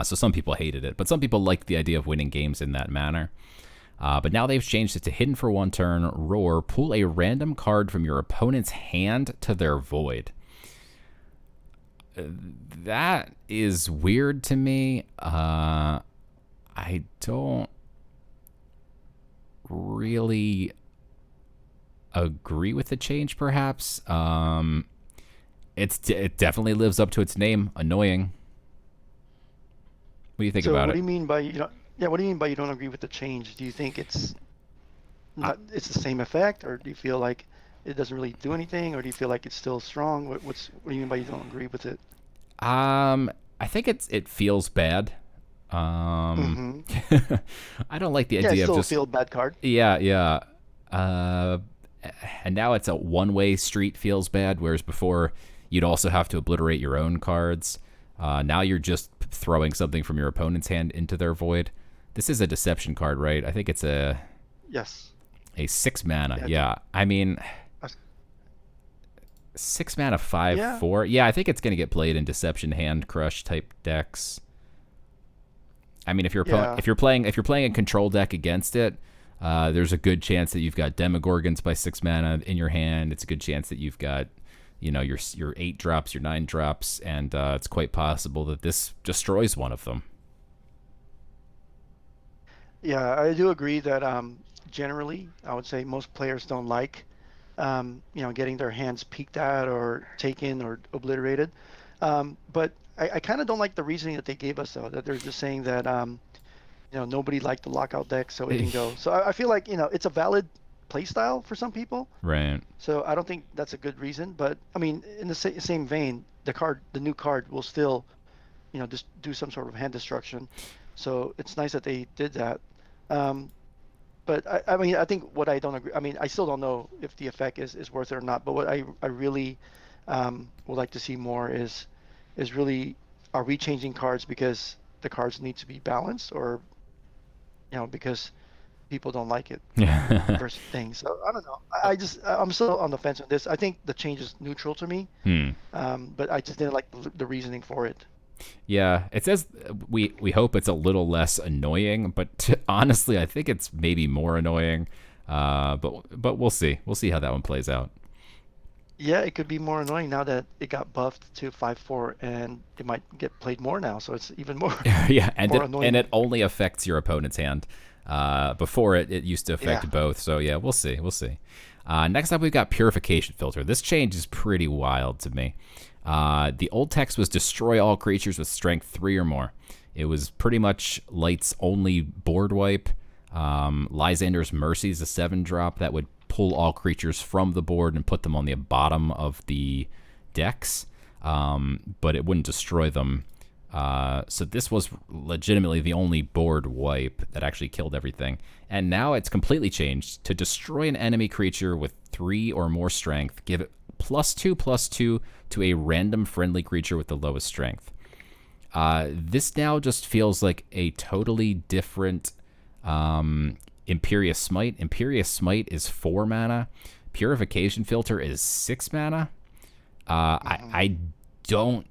So some people hated it, but some people liked the idea of winning games in that manner. But now they've changed it to hidden for one turn, roar, pull a random card from your opponent's hand to their void. That is weird to me. I don't really agree with the change, perhaps. It definitely lives up to its name, annoying. What do you think about it? What do you mean by yeah, what do you mean by you don't agree with the change? Do you think it's I, not it's the same effect, or do you feel like it doesn't really do anything, or do you feel like it's still strong? What do you mean by you don't agree with it? I think it feels bad. Mm-hmm. I don't like the Yeah, it's idea of still a just feel bad card. yeah. Uh, and now it's a one-way street feels bad, whereas before you'd also have to obliterate your own cards. Now you're just throwing something from your opponent's hand into their void. This is a deception card, right? I think it's Yes. a 6 mana. Yeah. Yeah, I mean I- 6 mana 5 Yeah. 4. Yeah, I think it's gonna get played in deception hand crush type decks. I mean, Yeah. if you're playing a control deck against it, there's a good chance that you've got Demogorgons by 6 mana in your hand. It's a good chance that you've got, your 8 drops, your 9 drops, and it's quite possible that this destroys one of them. Yeah, I do agree that generally, I would say most players don't like getting their hands peeked at or taken or obliterated. But I kind of don't like the reasoning that they gave us, though, that they're just saying that nobody liked the lockout deck, so it can go. So I feel like it's a valid play style for some people. Right. So I don't think that's a good reason. But I mean, in the same vein, the new card will still, just do some sort of hand destruction. So it's nice that they did that. Um, but I mean, I think what I don't agree. I mean, I still don't know if the effect is worth it or not. But what I really would like to see more is really, are we changing cards because the cards need to be balanced, or because people don't like it, Yeah. versus things. So I don't know. I'm still on the fence on this. I think the change is neutral to me, Hmm. but I just didn't like the reasoning for it. Yeah, it says we hope it's a little less annoying, but honestly, I think it's maybe more annoying. But we'll see. We'll see how that one plays out. Yeah, it could be more annoying now that it got buffed to 5/4, and it might get played more now, so it's even more Yeah, and more and annoying. it only affects your opponent's hand. Before it used to affect Yeah. both. So yeah, we'll see. We'll see. Next up, we've got Purification Filter. This change is pretty wild to me. The old text was destroy all creatures with strength 3 or more. It was pretty much Light's only board wipe. Lysander's Mercy is a 7-drop that would pull all creatures from the board and put them on the bottom of the decks, but it wouldn't destroy them. So this was legitimately the only board wipe that actually killed everything. And now it's completely changed to destroy an enemy creature with 3 or more strength. Give it +2/+2 to a random friendly creature with the lowest strength. This now just feels like a totally different Imperious Smite. Imperious Smite is 4 mana. Purification Filter is 6 mana. Hmm. I don't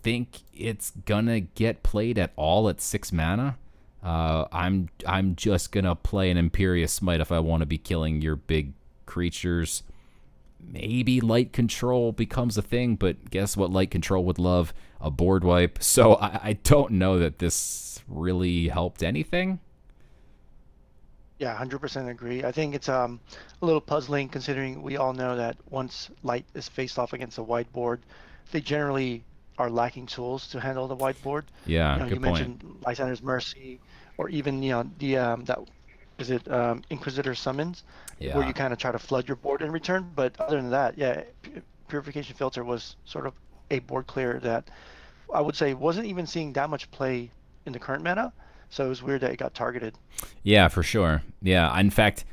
think it's gonna get played at all at 6 mana. I'm just gonna play an Imperious Smite if I want to be killing your big creatures. Maybe light control becomes a thing, but guess what light control would love? A board wipe. So I don't know that this really helped anything. Yeah, 100% agree. I think it's a little puzzling, considering we all know that once light is faced off against a whiteboard, they generally are lacking tools to handle the whiteboard. Yeah, You good point. mentioned Lysander's Mercy, or even the that is it Inquisitor Summons, where Yeah. you kind of try to flood your board in return. But other than that, yeah, Purification Filter was sort of a board clear that I would say wasn't even seeing that much play in the current meta. So it was weird that it got targeted. Yeah, for sure. Yeah, in fact,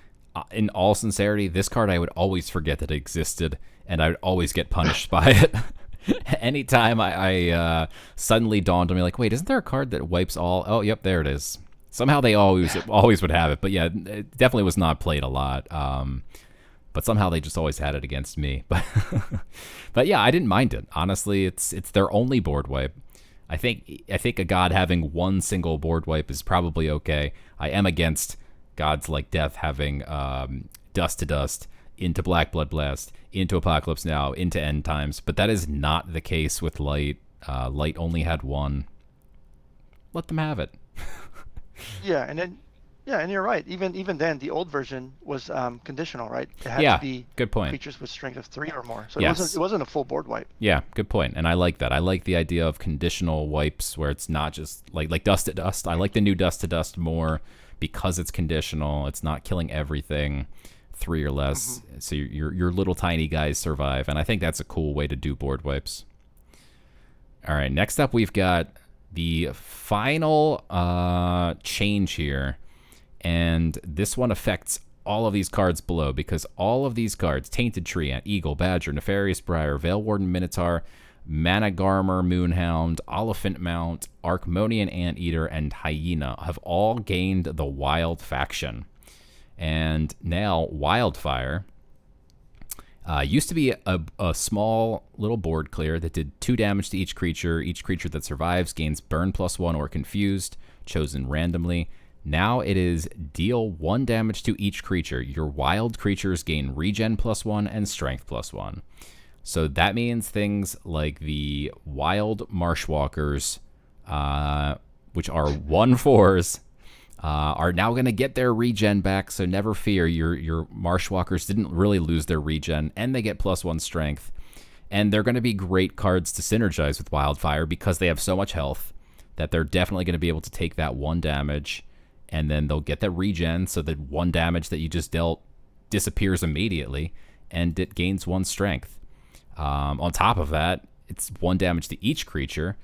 in all sincerity, this card I would always forget that it existed, and I would always get punished by it. Anytime I suddenly dawned on me, like, wait, isn't there a card that wipes all? Oh, yep, there it is. Somehow they always would have it, but yeah, it definitely was not played a lot. But somehow they just always had it against me. But yeah, I didn't mind it. Honestly, it's their only board wipe. I think a god having one single board wipe is probably okay. I am against gods like Death having Dust to Dust into Black Blood Blast, into Apocalypse Now, into End Times, but that is not the case with Light. Light only had one. Let them have it. Yeah, and then yeah, and you're right. Even then, the old version was conditional, right? It had to Yeah, be good point. creatures with strength of 3 or more. So it wasn't Yes. it wasn't a full board wipe. Yeah, good point. And I like that. I like the idea of conditional wipes where it's not just like Dust to Dust. I like the new Dust to Dust more because it's conditional. It's not killing everything 3 or less. Hmm. So your little tiny guys survive, and I think that's a cool way to do board wipes. All right, next up we've got the final change here, and this one affects all of these cards below because all of these cards, Tainted Tree, Eagle, Badger, Nefarious Briar, Veil Warden Minotaur, Managarmer Moonhound, Oliphant Mount, Archmonian Anteater, and Hyena, have all gained the Wild faction. And now Wildfire used to be a small little board clear that did 2 damage to each creature. Each creature that survives gains Burn +1 or Confused, chosen randomly. Now it is deal 1 damage to each creature. Your wild creatures gain Regen +1 and Strength +1. So that means things like the wild Marshwalkers, which are 1/4s, are now going to get their regen back. So never fear, your Marshwalkers didn't really lose their regen, and they get +1 strength. And they're going to be great cards to synergize with Wildfire because they have so much health that they're definitely going to be able to take that 1 damage, and then they'll get that regen, so that 1 damage that you just dealt disappears immediately, and it gains 1 strength. On top of that, it's 1 damage to each creature,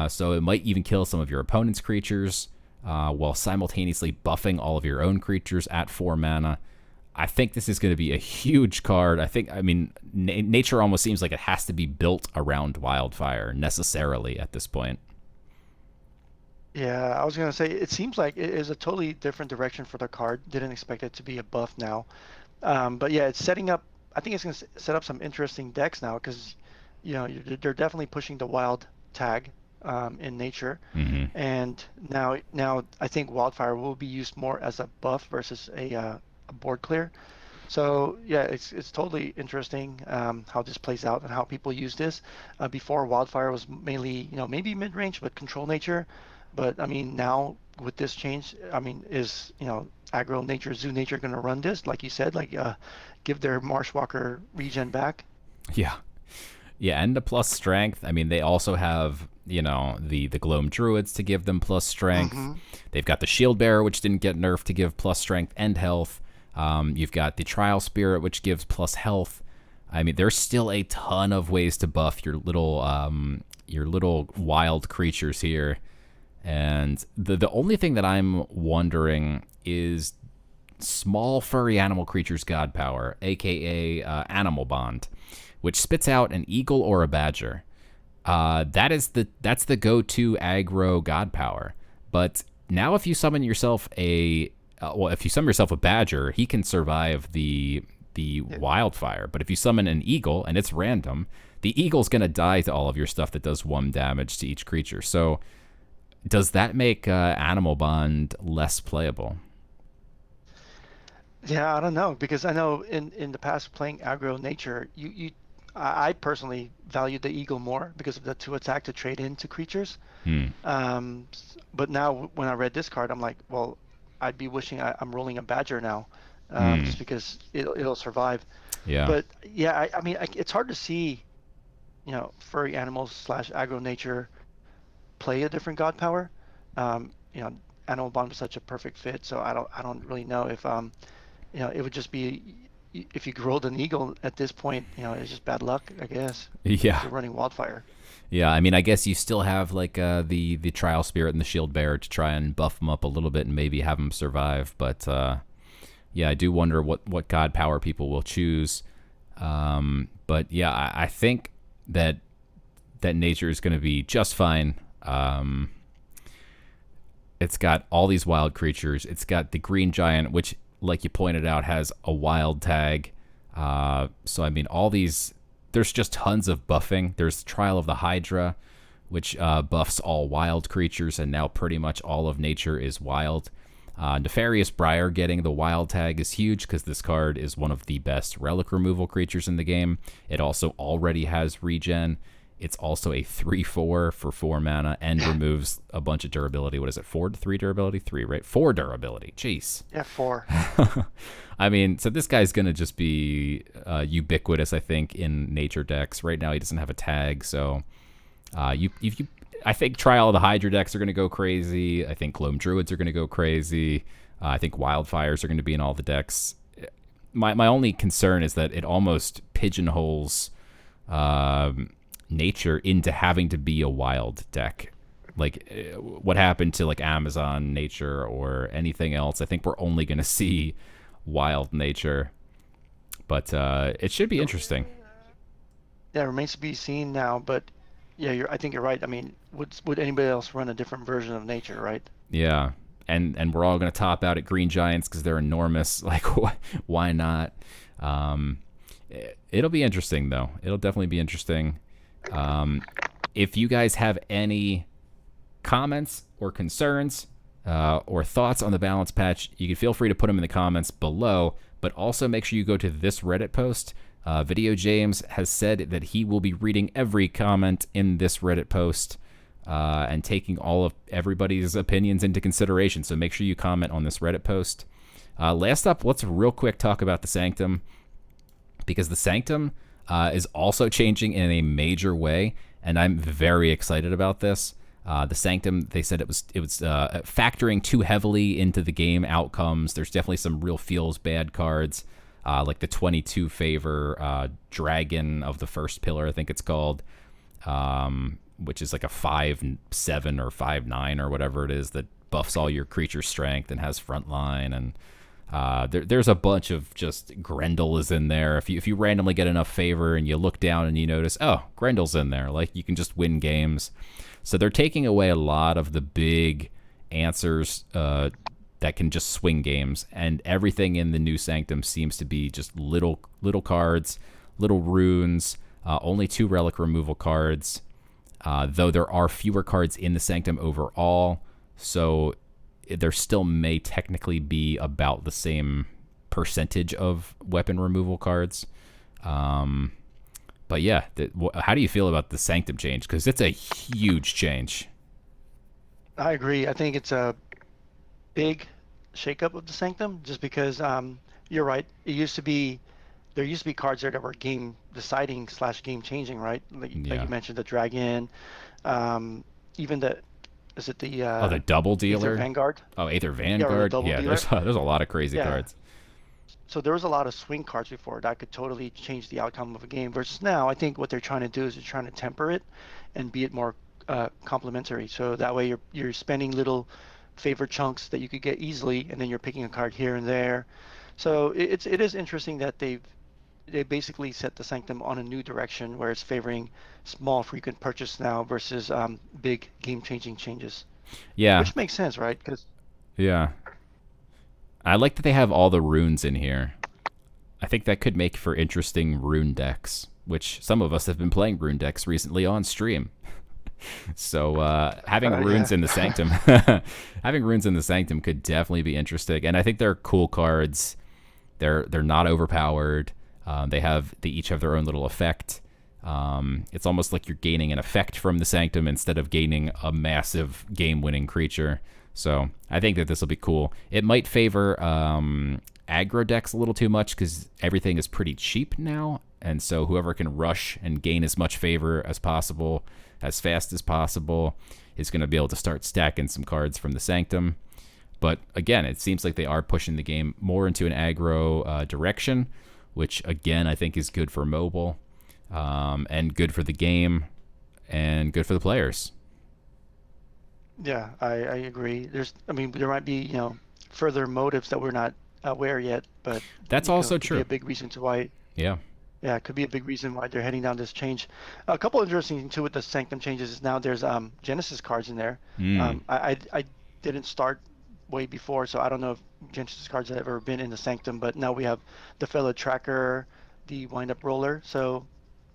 so it might even kill some of your opponent's creatures, while simultaneously buffing all of your own creatures at 4 mana. I think this is going to be a huge card. I mean, nature almost seems like it has to be built around Wildfire necessarily at this point. Yeah, I was gonna say it seems like it is a totally different direction for the card. Didn't expect it to be a buff now. But yeah, it's setting up. I think it's going to set up some interesting decks now because, they're definitely pushing the wild tag in nature, Mm-hmm. and now I think wildfire will be used more as a buff versus a board clear. So yeah, it's totally interesting how this plays out and how people use this. Before wildfire was mainly maybe mid range but control nature, but I mean now with this change, I mean is aggro nature, zoo nature going to run this like you said, like give their Marshwalker regen back? Yeah. Yeah, and the plus strength. I mean, they also have, the Gloam Druids to give them plus strength. Mm-hmm. They've got the Shield Bearer, which didn't get nerfed, to give plus strength and health. You've got the Trial Spirit, which gives plus health. I mean, there's still a ton of ways to buff your little wild creatures here. And the only thing that I'm wondering is small furry animal creatures god power, aka Animal Bond, which spits out an eagle or a badger. That's the go-to aggro god power. But now if you summon yourself a badger, he can survive the Yeah. wildfire. But if you summon an eagle and it's random, the eagle's gonna die to all of your stuff that does 1 damage to each creature. So does that make Animal Bond less playable? Yeah, I don't know because I know in the past playing aggro nature, I personally valued the eagle more because of the 2 attack to trade into creatures. Hmm. But now when I read this card, I'm like, well, I'd be wishing I'm rolling a badger now, Hmm. just because it'll survive. Yeah. But yeah, I mean, it's hard to see, furry animals slash aggro nature play a different god power. Um, you know, Animal Bond was such a perfect fit, so I don't really know if it would just be. if you rolled an eagle at this point, it's just bad luck, I guess, Yeah. if you're running wildfire. Yeah, I mean, I guess you still have like the trial spirit and the shield bearer to try and buff them up a little bit and maybe have them survive. But yeah, I do wonder what god power people will choose. But yeah, I think that nature is going to be just fine. It's got all these wild creatures. It's got the green giant, which, like you pointed out, has a wild tag. So I mean, all these. There's just tons of buffing. There's Trial of the Hydra, which buffs all wild creatures, and now pretty much all of nature is wild. Nefarious Briar getting the wild tag is huge because this card is one of the best relic removal creatures in the game. It also already has regen. It's also a 3/4 for 4 mana and removes a bunch of durability. What is it? 4 to 3 durability? 3, right? 4 durability. Jeez. Yeah, 4. I mean, so this guy's going to just be ubiquitous, I think, in nature decks. Right now, he doesn't have a tag, so I think Trial of the Hydra decks are going to go crazy. I think Gloam Druids are going to go crazy. I think Wildfires are going to be in all the decks. My only concern is that it almost pigeonholes nature into having to be a wild deck. Like what happened to like Amazon nature or anything else. I think we're only going to see wild nature, but it should be interesting. Yeah, it remains to be seen now, but yeah, I think you're right. I mean, would anybody else run a different version of nature, right? Yeah, and we're all going to top out at green giants because they're enormous. Like, why not? It'll be interesting, though. It'll definitely be interesting. If you guys have any comments or concerns or thoughts on the balance patch, you can feel free to put them in the comments below, but also make sure you go to this Reddit post. Video James has said that he will be reading every comment in this Reddit post and taking all of everybody's opinions into consideration, so make sure you comment on this Reddit post. Last up, let's real quick talk about the Sanctum, because the Sanctum is also changing in a major way, and I'm very excited about this. The Sanctum, they said it was factoring too heavily into the game outcomes. There's definitely some real feels bad cards, like the 22 favor Dragon of the First Pillar, I think it's called, which is like a 5/7 or 5/9 or whatever it is that buffs all your creature strength and has frontline, and there's a bunch of just Grendel is in there. If you randomly get enough favor and you look down and you notice, oh, Grendel's in there, like you can just win games. So they're taking away a lot of the big answers that can just swing games, and everything in the new Sanctum seems to be just little cards, little runes, only 2 relic removal cards, though there are fewer cards in the Sanctum overall, so there still may technically be about the same percentage of weapon removal cards. But yeah, how do you feel about the Sanctum change? Because it's a huge change. I agree. I think it's a big shakeup of the Sanctum, just because you're right. There used to be cards there that were game deciding / game changing, right? Like you mentioned, the Dragon, even the. Is it the the double dealer? Aether Vanguard? Oh, Aether Vanguard. Yeah, there's a lot of crazy cards. So there was a lot of swing cards before that could totally change the outcome of a game. Versus now, I think what they're trying to do is they're trying to temper it and be it more complementary. So that way you're spending little favor chunks that you could get easily, and then you're picking a card here and there. So it is interesting that they basically set the Sanctum on a new direction where it's favoring small frequent purchase now versus big game-changing changes. Yeah. Which makes sense, right? Yeah. I like that they have all the runes in here. I think that could make for interesting rune decks, which some of us have been playing rune decks recently on stream. So having runes in the Sanctum, having runes in the Sanctum could definitely be interesting. And I think they're cool cards. They're not overpowered. They each have their own little effect. It's almost like you're gaining an effect from the Sanctum instead of gaining a massive game-winning creature. So I think that this will be cool. It might favor aggro decks a little too much because everything is pretty cheap now, and so whoever can rush and gain as much favor as possible, as fast as possible, is going to be able to start stacking some cards from the Sanctum. But again, it seems like they are pushing the game more into an aggro direction, which again I think is good for mobile, and good for the game, and good for the players. Yeah, I agree. I mean, there might be, further motives that we're not aware yet, but That's also could be true. a big reason to why. Yeah. Yeah, it could be a big reason why they're heading down this change. A couple interesting things too with the Sanctum changes is now there's Genesis cards in there. Mm. I didn't start way before, so I don't know if Genesis cards have ever been in the Sanctum, but now we have the fellow tracker, the wind up roller. So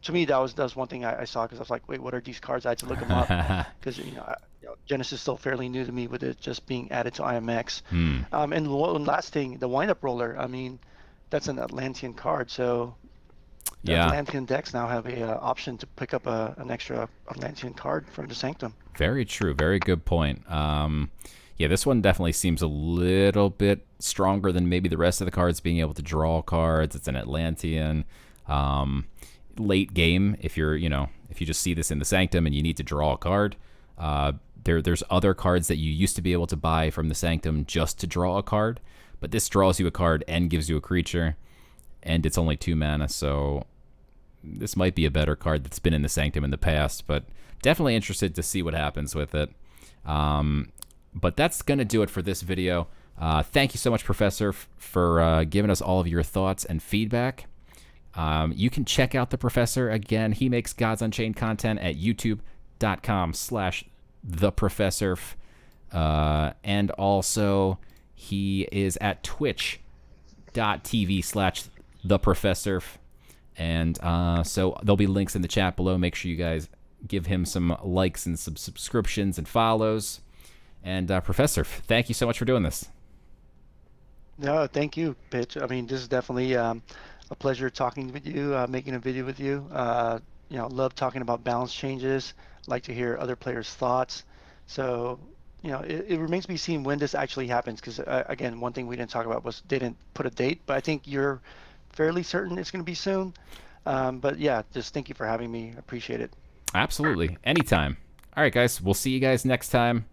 to me that was one thing I saw because I was like, wait, what are these cards? I had to look them up because Genesis is still fairly new to me with it just being added to IMX. Hmm. And one last thing, the wind up roller. I mean, that's an Atlantean card, so the Yeah. Atlantean decks now have a option to pick up an extra Atlantean card from the Sanctum. Very true. Very good point. Yeah, this one definitely seems a little bit stronger than maybe the rest of the cards, being able to draw cards. It's an Atlantean. Late game, if if you just see this in the Sanctum and you need to draw a card, there's other cards that you used to be able to buy from the Sanctum just to draw a card, but this draws you a card and gives you a creature, and it's only 2 mana, so this might be a better card that's been in the Sanctum in the past, but definitely interested to see what happens with it. But that's going to do it for this video. Thank you so much, Professor, for giving us all of your thoughts and feedback. You can check out the Professor. Again, he makes Gods Unchained content at youtube.com/theprofesserf. And also, he is at twitch.tv/theprofesserf. And so there'll be links in the chat below. Make sure you guys give him some likes and some subscriptions and follows. And Professor, thank you so much for doing this. No, thank you, Pitch. I mean, this is definitely a pleasure talking with you, making a video with you. Love talking about balance changes. Like to hear other players' thoughts. So, it remains to be seen when this actually happens. Because again, one thing we didn't talk about was they didn't put a date, but I think you're fairly certain it's going to be soon. But yeah, just thank you for having me. Appreciate it. Absolutely. Anytime. All right, guys. We'll see you guys next time.